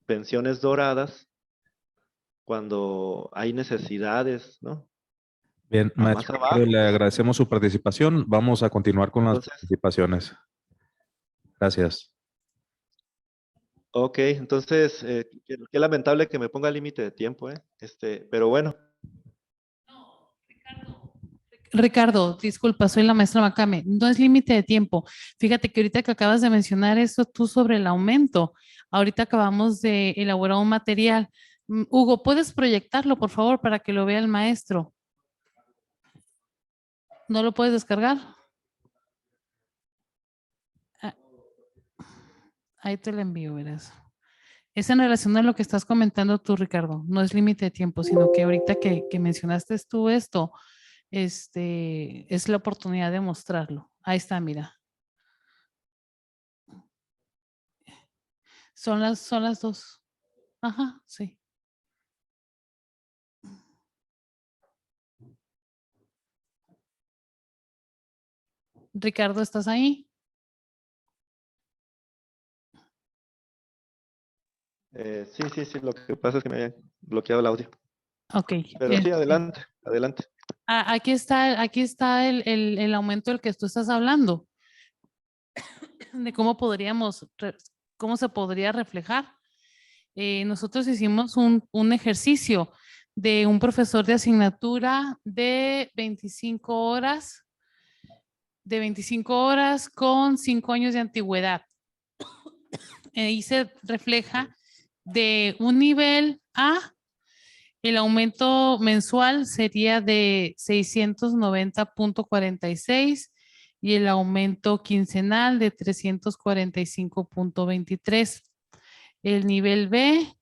pensiones doradas cuando hay necesidades, ¿no? Bien, A más maestro, abajo. le agradecemos su participación. Vamos a continuar con las Entonces, participaciones. Gracias. ok, entonces, qué lamentable que me ponga límite de tiempo, ¿eh? Pero bueno. Ricardo, disculpa, soy la maestra Macame. No es límite de tiempo. Fíjate que ahorita que acabas de mencionar eso tú sobre el aumento, ahorita acabamos de elaborar un material. Hugo, ¿puedes proyectarlo, por favor, para que lo vea el maestro? ¿No lo puedes descargar? Ah, ahí te lo envío, verás. Es en relación a lo que estás comentando tú, Ricardo. No es límite de tiempo, sino que ahorita que mencionaste tú esto, es la oportunidad de mostrarlo. Ahí está, mira. Son las dos. Ajá, sí. Ricardo, ¿estás ahí? Sí, lo que pasa es que me había bloqueado el audio. Ok. Pero sí, adelante, adelante. Aquí está el aumento del que tú estás hablando, de cómo se podría reflejar. Nosotros hicimos un ejercicio de un profesor de asignatura de 25 horas con 5 años de antigüedad. Ahí se refleja de un nivel A, el aumento mensual sería de 690.46 y el aumento quincenal de 345.23. El nivel B,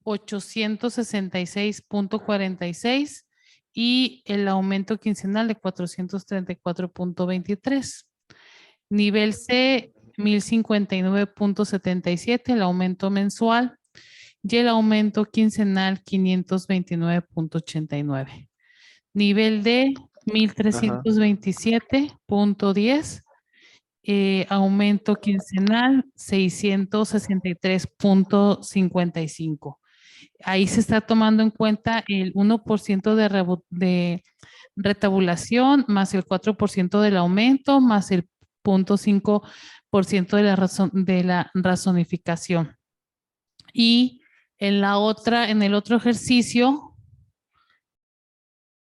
866.46 y el aumento quincenal de 434.23. Nivel C, 1059.77, el aumento mensual y el aumento quincenal 529.89. Nivel D, 1327.10, aumento quincenal 663.55. Ahí se está tomando en cuenta el 1% de retabulación más el 4% del aumento más el 0.5% de la razonificación. Y en el otro ejercicio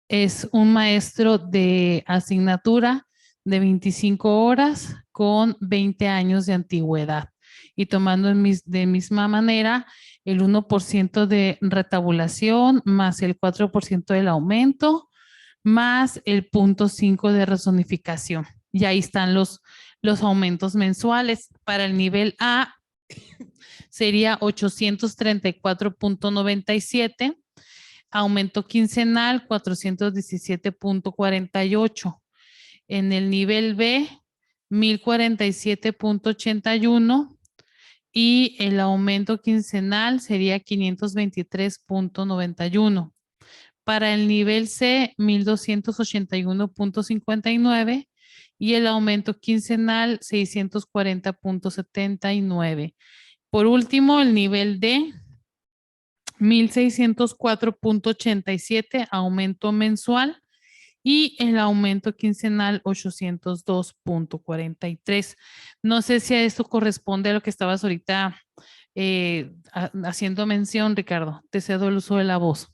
es un maestro de asignatura de 25 horas con 20 años de antigüedad y tomando de misma manera el 1% de retabulación más el 4% del aumento más el 0.5 de razonificación. Y ahí están los aumentos mensuales. Para el nivel A sería 834.97, aumento quincenal 417.48. En el nivel B, 1047.81 y el aumento quincenal sería 523.91. Para el nivel C, 1281.59 y el aumento quincenal 640.79. Por último, el nivel D, 1604.87, aumento mensual y el aumento quincenal 802.43. No sé si a esto corresponde a lo que estabas ahorita haciendo mención, Ricardo. Te cedo el uso de la voz.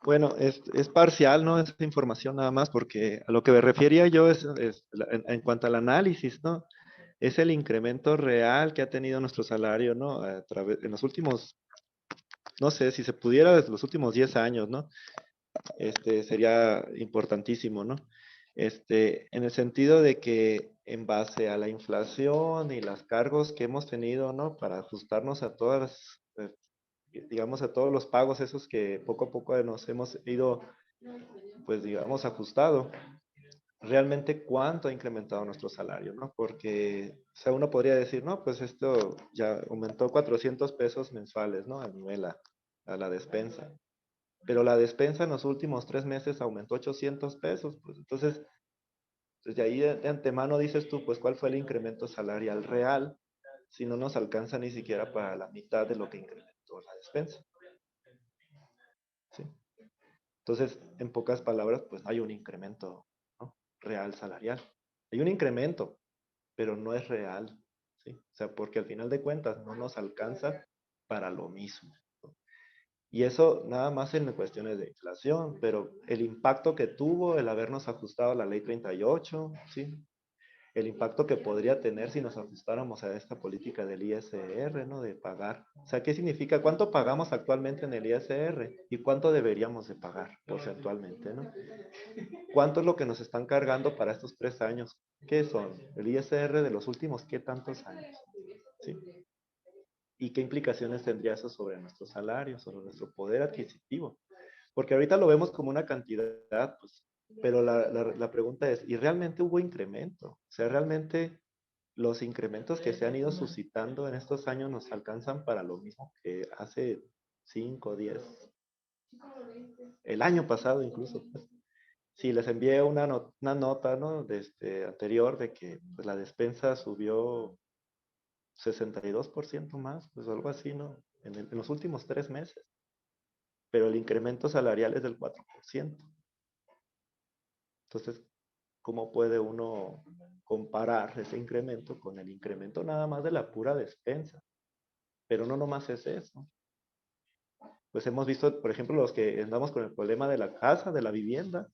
Bueno, es parcial, ¿no? Esa información nada más, porque a lo que me refería yo en cuanto al análisis, ¿no? Es el incremento real que ha tenido nuestro salario, ¿no? En los últimos, no sé, si se pudiera desde los últimos 10 años, ¿no? Sería importantísimo, ¿no? En el sentido de que en base a la inflación y los cargos que hemos tenido, ¿no? Para ajustarnos a todas las, digamos, a todos los pagos esos que poco a poco nos hemos ido, pues, digamos, ajustado. Realmente cuánto ha incrementado nuestro salario, ¿no? Porque, o sea, uno podría decir, no, pues esto ya aumentó 400 pesos mensuales, ¿no? A nivel a la despensa. Pero la despensa en los últimos 3 meses aumentó 800 pesos, pues entonces, desde ahí de antemano dices tú, pues, ¿cuál fue el incremento salarial real? Si no nos alcanza ni siquiera para la mitad de lo que incrementó la despensa. ¿Sí? Entonces, en pocas palabras, pues hay un incremento, ¿no? Real salarial. Hay un incremento, pero no es real, ¿sí? O sea, porque al final de cuentas no nos alcanza para lo mismo, ¿no? Y eso nada más en cuestiones de inflación, pero el impacto que tuvo el habernos ajustado a la ley 38, ¿sí? El impacto que podría tener si nos ajustáramos a esta política del ISR, ¿no? De pagar. O sea, ¿qué significa? ¿Cuánto pagamos actualmente en el ISR? ¿Y cuánto deberíamos de pagar porcentualmente, ¿no? ¿Cuánto es lo que nos están cargando para estos 3 años? ¿Qué son? El ISR de los últimos, ¿qué tantos años? ¿Sí? ¿Y qué implicaciones tendría eso sobre nuestro salario, sobre nuestro poder adquisitivo? Porque ahorita lo vemos como una cantidad, pues, pero la pregunta es, ¿y realmente hubo incremento? O sea, ¿realmente los incrementos que se han ido suscitando en estos años nos alcanzan para lo mismo que hace 5, 10, el año pasado incluso? Pues, sí, les envié una nota, ¿no? Anterior de que pues, la despensa subió 62% más, pues algo así, ¿no? En los últimos 3 meses. Pero el incremento salarial es del 4%. Entonces, ¿cómo puede uno comparar ese incremento con el incremento nada más de la pura despensa? Pero no nomás es eso. Pues hemos visto, por ejemplo, los que andamos con el problema de la casa, de la vivienda,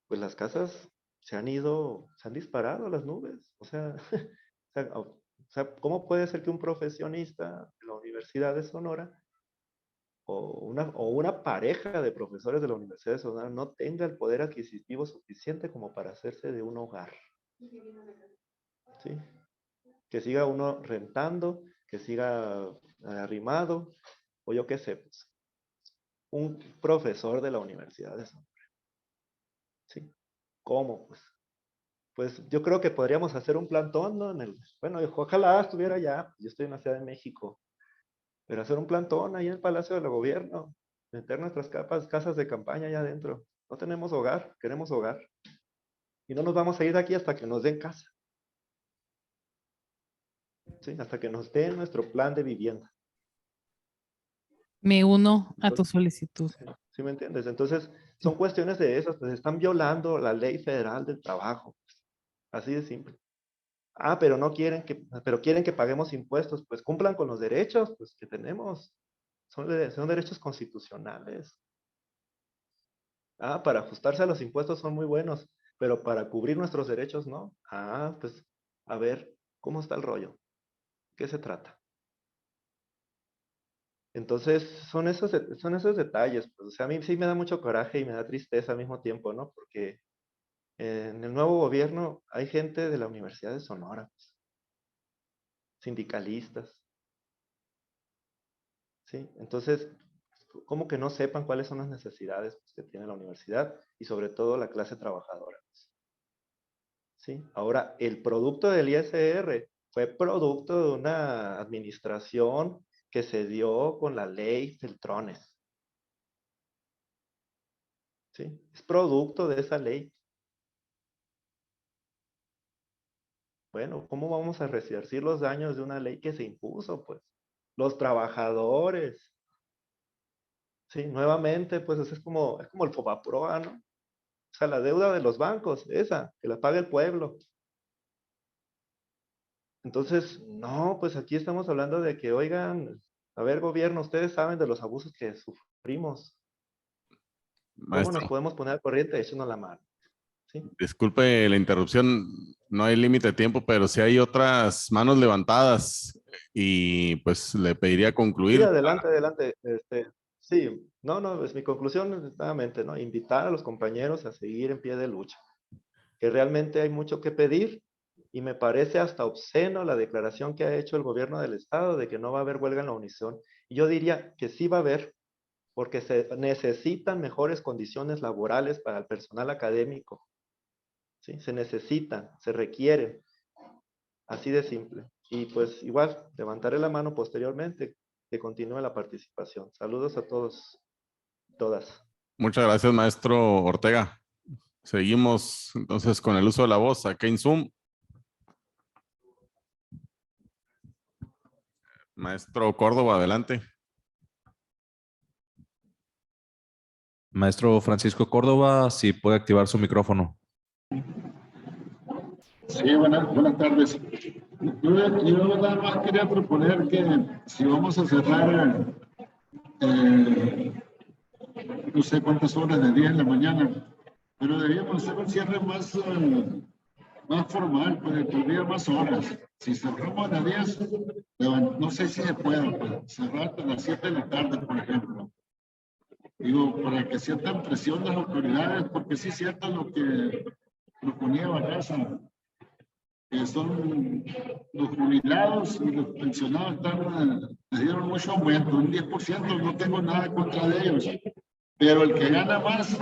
pues las casas se han disparado a las nubes. O sea, ¿cómo puede ser que un profesionista de la Universidad de Sonora o una pareja de profesores de la Universidad de Sonora no tenga el poder adquisitivo suficiente como para hacerse de un hogar? ¿Sí? Que siga uno rentando, que siga arrimado, o yo qué sé, pues, un profesor de la Universidad de Sonora. ¿Sí? ¿Cómo? Pues yo creo que podríamos hacer un plantón, ¿no? Bueno, ojalá estuviera allá, yo estoy en la Ciudad de México, pero hacer un plantón ahí en el Palacio del Gobierno, meter nuestras casas de campaña allá adentro. No tenemos hogar, queremos hogar. Y no nos vamos a ir de aquí hasta que nos den casa. ¿Sí? Hasta que nos den nuestro plan de vivienda. Me uno a tu solicitud. ¿Sí me entiendes? Entonces, son cuestiones de esas, pues están violando la ley federal del trabajo. Así de simple. Pero quieren que paguemos impuestos, pues cumplan con los derechos pues, que tenemos. Son derechos constitucionales. Para ajustarse a los impuestos son muy buenos, pero para cubrir nuestros derechos no. Pues a ver, ¿cómo está el rollo? ¿Qué se trata? Entonces, son esos detalles. Pues, o sea, a mí sí me da mucho coraje y me da tristeza al mismo tiempo, ¿no? Porque en el nuevo gobierno hay gente de la Universidad de Sonora, pues, sindicalistas. ¿Sí? Entonces, ¿cómo que no sepan cuáles son las necesidades pues, que tiene la universidad y sobre todo la clase trabajadora? ¿Sí? Ahora, el producto del ISR fue producto de una administración que se dio con la ley Feltrones. ¿Sí? Es producto de esa ley. Bueno, ¿cómo vamos a resarcir los daños de una ley que se impuso? Pues los trabajadores. Sí, nuevamente, pues es como el FOBAPROA, ¿no? O sea, la deuda de los bancos, esa, que la paga el pueblo. Entonces, no, pues aquí estamos hablando de que, oigan, a ver, gobierno, ustedes saben de los abusos que sufrimos. ¿Cómo nos Maestro, podemos poner al corriente? Échenos la mano. ¿Sí? disculpe la interrupción, no hay límite de tiempo, pero si hay otras manos levantadas y pues le pediría Sí, concluir. adelante. Sí, no, es mi conclusión, nuevamente, ¿no? Invitar a los compañeros a seguir en pie de lucha. Que realmente hay mucho que pedir y me parece hasta obsceno la declaración que ha hecho el gobierno del estado de que no va a haber huelga en la Unison. Y yo diría que sí va a haber, porque se necesitan mejores condiciones laborales para el personal académico. ¿Sí? Se necesitan, se requieren. Así de simple. Y pues igual, levantaré la mano posteriormente que continúe la participación. Saludos a todos, todas. Muchas gracias, maestro Ortega. Seguimos entonces con el uso de la voz aquí en Zoom. Maestro Córdoba, adelante. Maestro Francisco Córdoba, si puede activar su micrófono. Sí, buenas tardes. Yo nada más quería proponer que si vamos a cerrar, no sé cuántas horas de día en la mañana, pero deberíamos hacer un cierre más formal, pues todavía más horas. Si cerramos a las 10, no sé si se puede, pues, cerrar a las 7 de la tarde, por ejemplo. Digo, para que sientan presión las autoridades, porque sí es cierto lo que proponía Barraza, que son los jubilados y los pensionados les dieron mucho aumento, un 10%, no tengo nada contra de ellos, pero el que gana más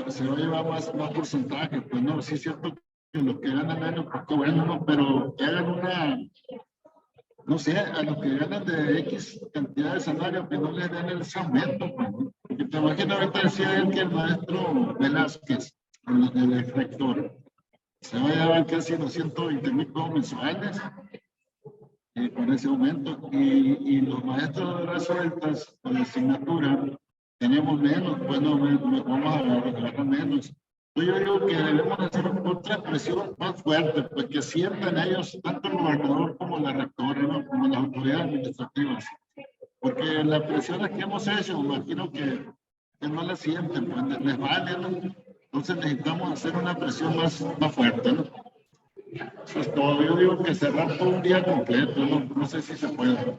se va a llevar más porcentaje, pues no, sí es cierto que los que ganan menos, pues qué bueno, no, pero que hagan no sé, a los que ganan de X cantidad de salario, que no les den el aumento, pues, ¿no? Porque te imaginas, ahorita decía él que el maestro Velázquez, el rector, se va a llevar casi los 120,000 pesos mensuales con ese aumento. Y los maestros de las sueltas con la asignatura tenemos menos, bueno, vamos a agarrar menos. Yo digo que debemos hacer otra presión más fuerte, pues que sientan ellos, tanto el gobernador como la rectora, ¿no? Como las autoridades administrativas. Porque la presión que hemos hecho, imagino que no la sienten, pues les vale, ¿no? Entonces necesitamos hacer una presión más fuerte, ¿no? Eso es todo. Yo digo que cerrar todo un día completo, ¿no? No sé si se puede.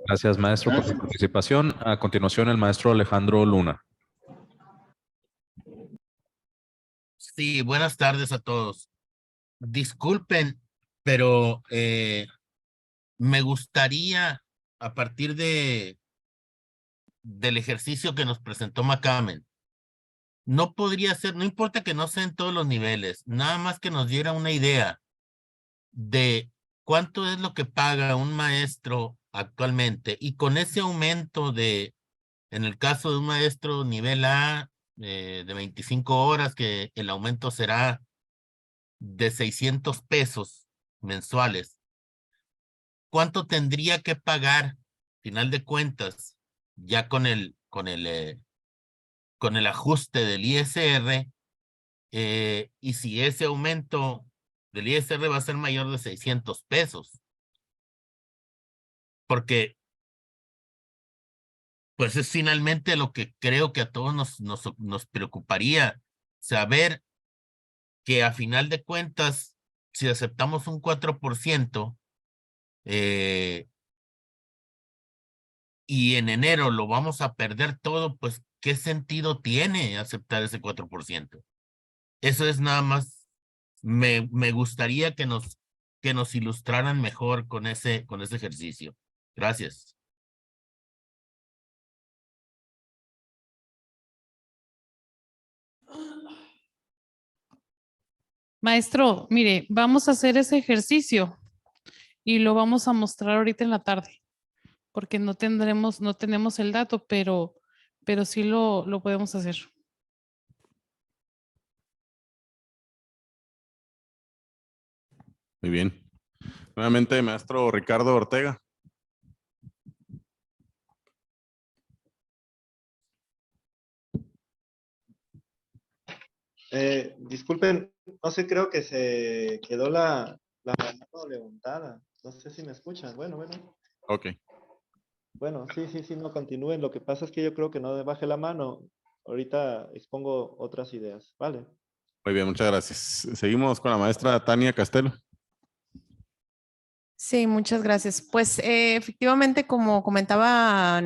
Gracias, maestro, por su participación. A continuación, el maestro Alejandro Luna. Sí, buenas tardes a todos. Disculpen, pero me gustaría, a partir del ejercicio que nos presentó Macamen, no podría ser, no importa que no sea en todos los niveles, nada más que nos diera una idea de cuánto es lo que paga un maestro actualmente, y con ese aumento en el caso de un maestro nivel A, de 25 horas, que el aumento será de 600 pesos mensuales, ¿cuánto tendría que pagar, final de cuentas, ya con el ajuste del ISR, y si ese aumento del ISR va a ser mayor de 600 pesos? Porque pues es finalmente lo que creo que a todos nos preocuparía, saber que a final de cuentas, si aceptamos un 4%, y en enero lo vamos a perder todo, pues ¿qué sentido tiene aceptar ese 4%? Eso es nada más, me gustaría que nos ilustraran mejor con ese ejercicio. Gracias. Maestro, mire, vamos a hacer ese ejercicio y lo vamos a mostrar ahorita en la tarde, porque no tenemos el dato, pero sí lo podemos hacer. Muy bien. Nuevamente, maestro Ricardo Ortega. Disculpen, no sé, creo que se quedó la mano levantada. No sé si me escuchan. Bueno. Ok. Bueno, sí, no continúen. Lo que pasa es que yo creo que no baje la mano. Ahorita expongo otras ideas. Vale. Muy bien, muchas gracias. Seguimos con la maestra Tania Castelo. Sí, muchas gracias. Pues efectivamente, como comentaba,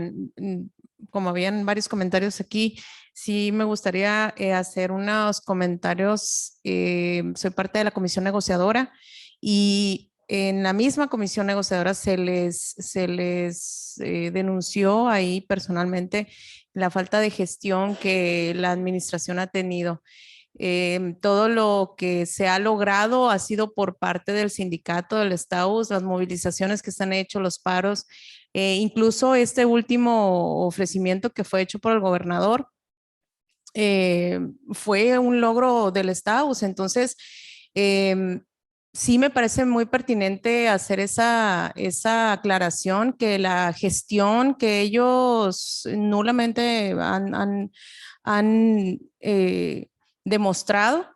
como habían varios comentarios aquí, sí me gustaría hacer unos comentarios. Soy parte de la comisión negociadora y en la misma comisión negociadora se les denunció ahí personalmente la falta de gestión que la administración ha tenido. Todo lo que se ha logrado ha sido por parte del sindicato del STAUS, las movilizaciones que se han hecho, los paros, incluso este último ofrecimiento que fue hecho por el gobernador, fue un logro del STAUS. Entonces, sí me parece muy pertinente hacer esa aclaración, que la gestión que ellos nulamente han demostrado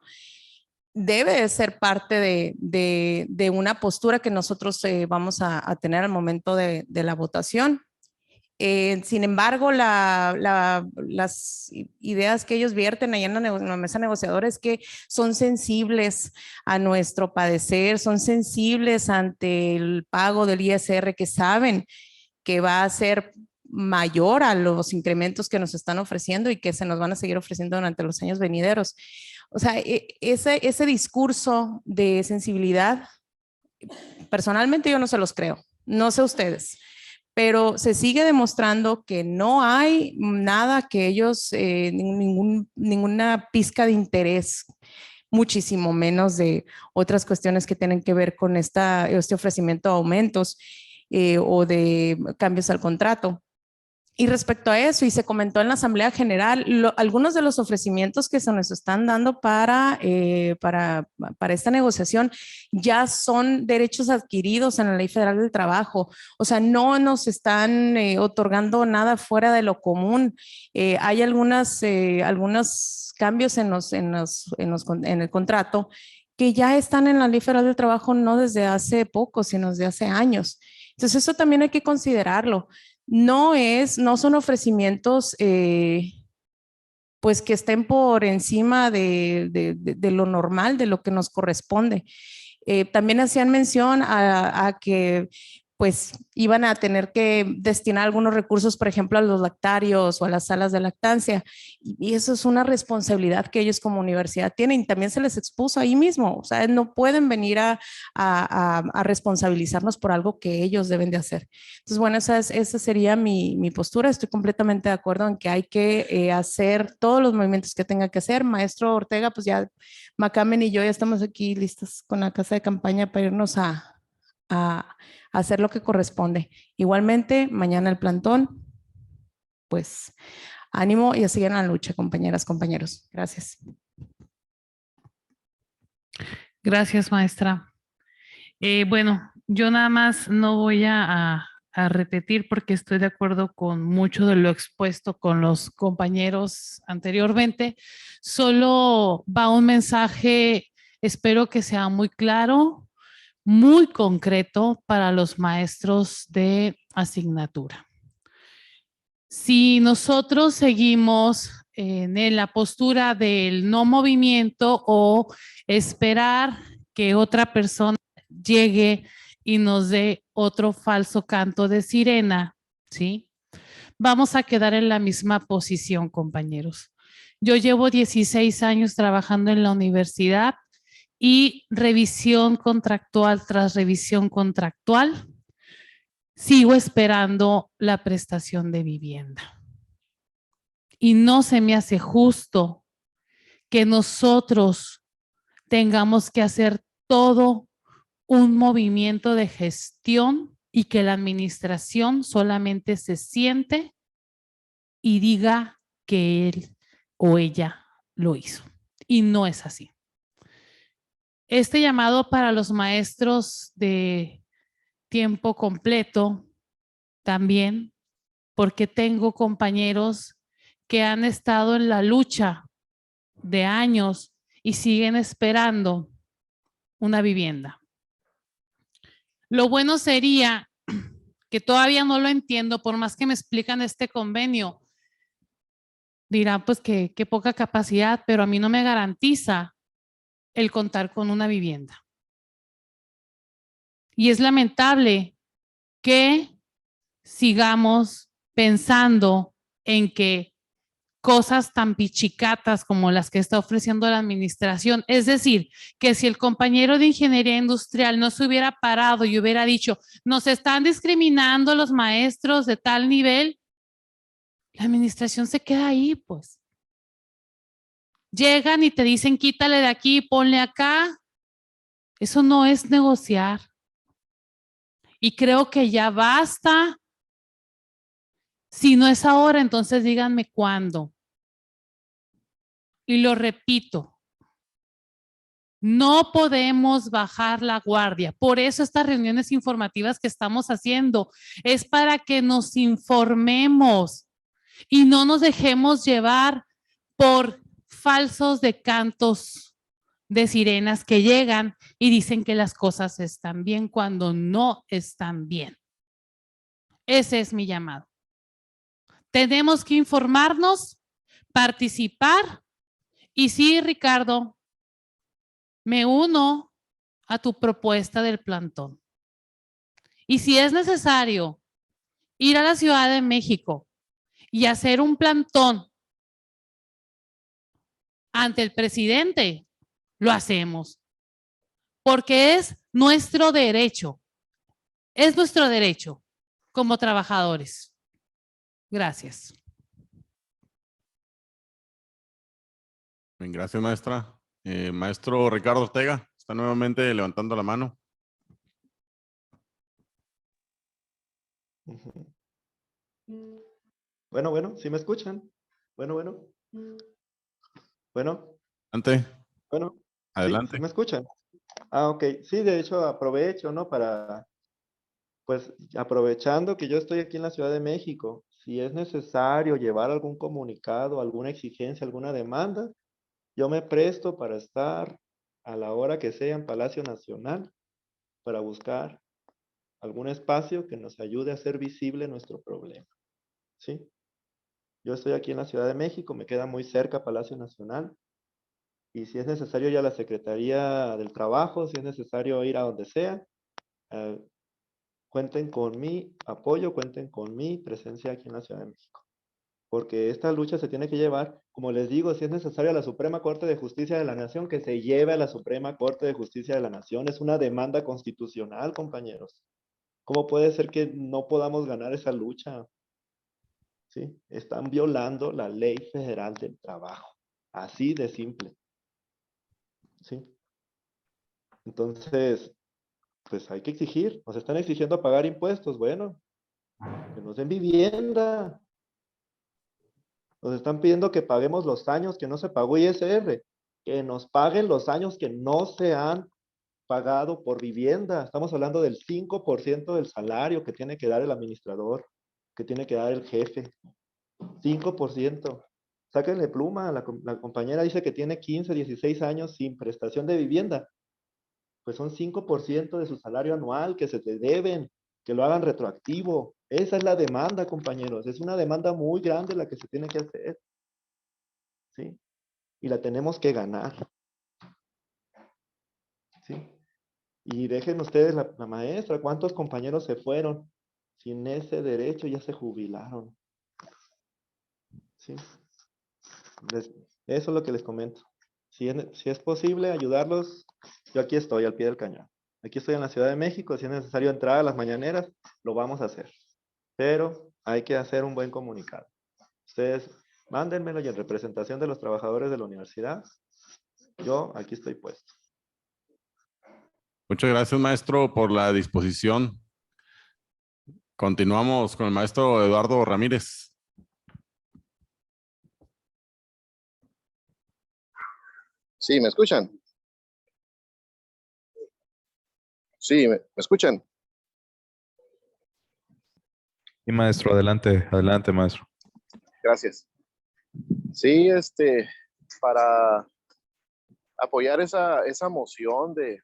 debe de ser parte de una postura que nosotros vamos a tener al momento de la votación. Sin embargo, las ideas que ellos vierten ahí en la mesa negociadora es que son sensibles a nuestro padecer, son sensibles ante el pago del ISR, que saben que va a ser mayor a los incrementos que nos están ofreciendo y que se nos van a seguir ofreciendo durante los años venideros. O sea, ese discurso de sensibilidad, personalmente yo no se los creo, no sé ustedes, pero se sigue demostrando que no hay nada que ellos, ninguna pizca de interés, muchísimo menos de otras cuestiones que tienen que ver con este ofrecimiento de aumentos o de cambios al contrato. Y respecto a eso, y se comentó en la Asamblea General, algunos de los ofrecimientos que se nos están dando para esta negociación ya son derechos adquiridos en la Ley Federal del Trabajo. O sea, no nos están otorgando nada fuera de lo común. Hay algunos cambios en el contrato que ya están en la Ley Federal del Trabajo no desde hace poco, sino desde hace años. Entonces, eso también hay que considerarlo. No son ofrecimientos pues que estén por encima de lo normal, de lo que nos corresponde. También hacían mención a que pues iban a tener que destinar algunos recursos, por ejemplo, a los lactarios o a las salas de lactancia. Y eso es una responsabilidad que ellos como universidad tienen. Y también se les expuso ahí mismo. O sea, no pueden venir a responsabilizarnos por algo que ellos deben de hacer. Entonces, bueno, esa sería mi postura. Estoy completamente de acuerdo en que hay que hacer todos los movimientos que tenga que hacer. Maestro Ortega, pues ya Macamen y yo ya estamos aquí listos con la casa de campaña para irnos a hacer lo que corresponde. Igualmente, mañana el plantón, pues ánimo y a seguir en la lucha, compañeras, compañeros. Gracias. Gracias, maestra. Bueno, yo nada más no voy a repetir porque estoy de acuerdo con mucho de lo expuesto con los compañeros anteriormente. Solo va un mensaje, espero que sea muy claro, muy concreto para los maestros de asignatura. Si nosotros seguimos en la postura del no movimiento o esperar que otra persona llegue y nos dé otro falso canto de sirena, ¿sí? Vamos a quedar en la misma posición, compañeros. Yo llevo 16 años trabajando en la universidad y revisión contractual tras revisión contractual, sigo esperando la prestación de vivienda. Y no se me hace justo que nosotros tengamos que hacer todo un movimiento de gestión y que la administración solamente se siente y diga que él o ella lo hizo. Y no es así. Este llamado para los maestros de tiempo completo también, porque tengo compañeros que han estado en la lucha de años y siguen esperando una vivienda. Lo bueno sería que todavía no lo entiendo, por más que me explican este convenio, dirán pues que poca capacidad, pero a mí no me garantiza el contar con una vivienda. Y es lamentable que sigamos pensando en que cosas tan pichicatas como las que está ofreciendo la administración, es decir, que si el compañero de ingeniería industrial no se hubiera parado y hubiera dicho, nos están discriminando los maestros de tal nivel, la administración se queda ahí, pues. Llegan y te dicen, quítale de aquí, ponle acá. Eso no es negociar. Y creo que ya basta. Si no es ahora, entonces díganme cuándo. Y lo repito, no podemos bajar la guardia. Por eso estas reuniones informativas que estamos haciendo es para que nos informemos y no nos dejemos llevar por falsos decantos de sirenas que llegan y dicen que las cosas están bien cuando no están bien. Ese es mi llamado. Tenemos que informarnos, participar y sí, Ricardo, me uno a tu propuesta del plantón. Y si es necesario ir a la Ciudad de México y hacer un plantón ante el presidente, lo hacemos. Porque es nuestro derecho. Es nuestro derecho como trabajadores. Gracias. Bien, gracias, maestra. Maestro Ricardo Ortega, está nuevamente levantando la mano. Bueno, ¿sí me escuchan? Bueno. Adelante. Bueno, Adelante. ¿sí me escuchan? Ah, ok. Sí, de hecho aprovecho, ¿no? Pues aprovechando que yo estoy aquí en la Ciudad de México, si es necesario llevar algún comunicado, alguna exigencia, alguna demanda, yo me presto para estar a la hora que sea en Palacio Nacional para buscar algún espacio que nos ayude a hacer visible nuestro problema, ¿sí? Yo estoy aquí en la Ciudad de México, me queda muy cerca Palacio Nacional, y si es necesario ir a la Secretaría del Trabajo, si es necesario ir a donde sea, eh, cuenten con mi apoyo, cuenten con mi presencia aquí en la Ciudad de México. Porque esta lucha se tiene que llevar, como les digo, si es necesario a la Suprema Corte de Justicia de la Nación, que se lleve a la Suprema Corte de Justicia de la Nación. Es una demanda constitucional, compañeros. ¿Cómo puede ser que no podamos ganar esa lucha? ¿Sí? Están violando la Ley Federal del Trabajo. Así de simple. ¿Sí? Entonces, pues hay que exigir. Nos están exigiendo pagar impuestos. Bueno, que nos den vivienda. Nos están pidiendo que paguemos los años que no se pagó ISR. Que nos paguen los años que no se han pagado por vivienda. Estamos hablando del 5% del salario que tiene que dar el administrador, que tiene que dar el jefe. 5%. Sáquenle pluma. La compañera dice que tiene 15, 16 años sin prestación de vivienda. Pues son 5% de su salario anual que se te deben, que lo hagan retroactivo. Esa es la demanda, compañeros. Es una demanda muy grande la que se tiene que hacer. ¿Sí? Y la tenemos que ganar. ¿Sí? Y dejen ustedes la maestra, ¿cuántos compañeros se fueron sin ese derecho? Ya se jubilaron. ¿Sí? Eso es lo que les comento. Si es posible ayudarlos, yo aquí estoy al pie del cañón. Aquí estoy en la Ciudad de México, si es necesario entrar a las mañaneras, lo vamos a hacer. Pero hay que hacer un buen comunicado. Ustedes mándenmelo y en representación de los trabajadores de la universidad, yo aquí estoy puesto. Muchas gracias, maestro, por la disposición. Continuamos con el maestro Eduardo Ramírez. Sí, ¿me escuchan? Sí, ¿me escuchan? Y maestro, adelante, maestro. Gracias. Sí, para apoyar esa moción de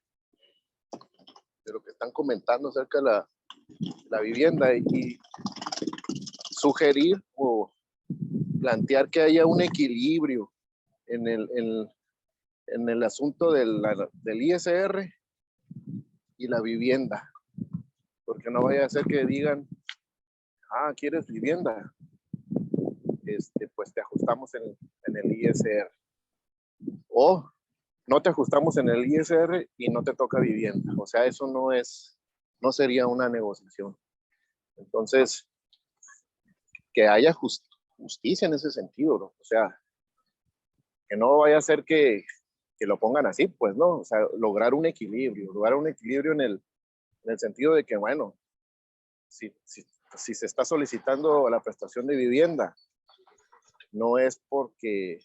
lo que están comentando acerca de la vivienda y sugerir o plantear que haya un equilibrio en el asunto del ISR y la vivienda, porque no vaya a ser que digan, ¿quieres vivienda? Pues te ajustamos en el ISR. O no te ajustamos en el ISR y no te toca vivienda. O sea, eso no sería una negociación. Entonces, que haya justicia en ese sentido, ¿no? O sea, que no vaya a ser que lo pongan así, pues no, o sea, lograr un equilibrio en el sentido de que, bueno, si se está solicitando la prestación de vivienda, no es porque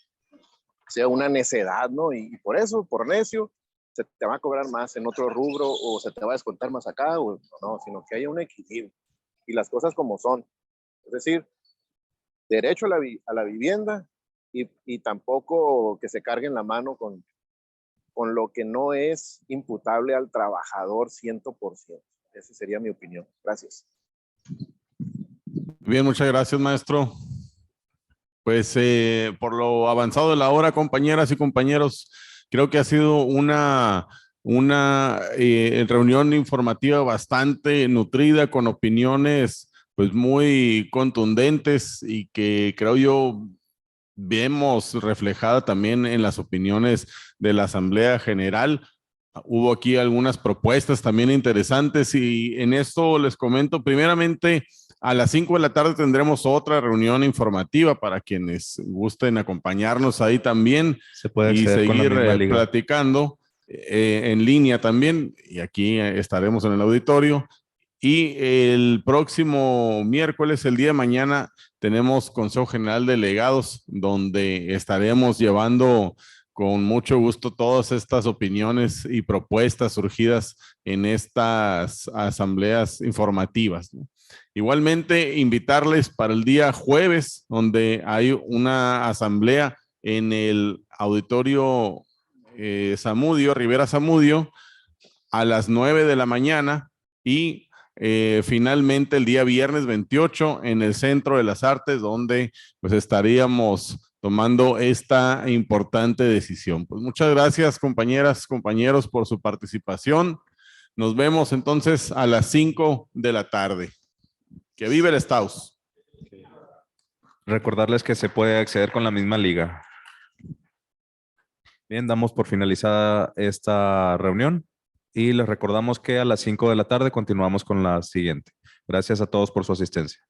sea una necedad, ¿no? Y por eso, por necio, se te va a cobrar más en otro rubro o se te va a descontar más acá, o no, sino que haya un equilibrio y las cosas como son. Es decir, derecho a la vivienda y tampoco que se carguen la mano con lo que no es imputable al trabajador 100%. Esa sería mi opinión. Gracias. Bien, muchas gracias, maestro. Pues por lo avanzado de la hora, compañeras y compañeros, creo que ha sido una reunión informativa bastante nutrida, con opiniones pues muy contundentes y que creo yo vemos reflejada también en las opiniones de la Asamblea General. Hubo aquí algunas propuestas también interesantes y en esto les comento, primeramente, a las 5 de la tarde tendremos otra reunión informativa para quienes gusten acompañarnos ahí también. Se puede y acceder con la seguir misma liga. platicando en línea también, y aquí estaremos en el auditorio. Y el próximo miércoles, el día de mañana, tenemos Consejo General de Delegados, donde estaremos llevando con mucho gusto todas estas opiniones y propuestas surgidas en estas asambleas informativas, ¿no? Igualmente, invitarles para el día jueves, donde hay una asamblea en el auditorio Zamudio, Rivera Zamudio, a las 9 de la mañana, y finalmente el día viernes 28 en el Centro de las Artes, donde pues estaríamos tomando esta importante decisión. Pues muchas gracias, compañeras, compañeros, por su participación. Nos vemos entonces a las 5 de la tarde. Que vive el Staus. Recordarles que se puede acceder con la misma liga. Bien, damos por finalizada esta reunión y les recordamos que a las 5 de la tarde continuamos con la siguiente. Gracias a todos por su asistencia.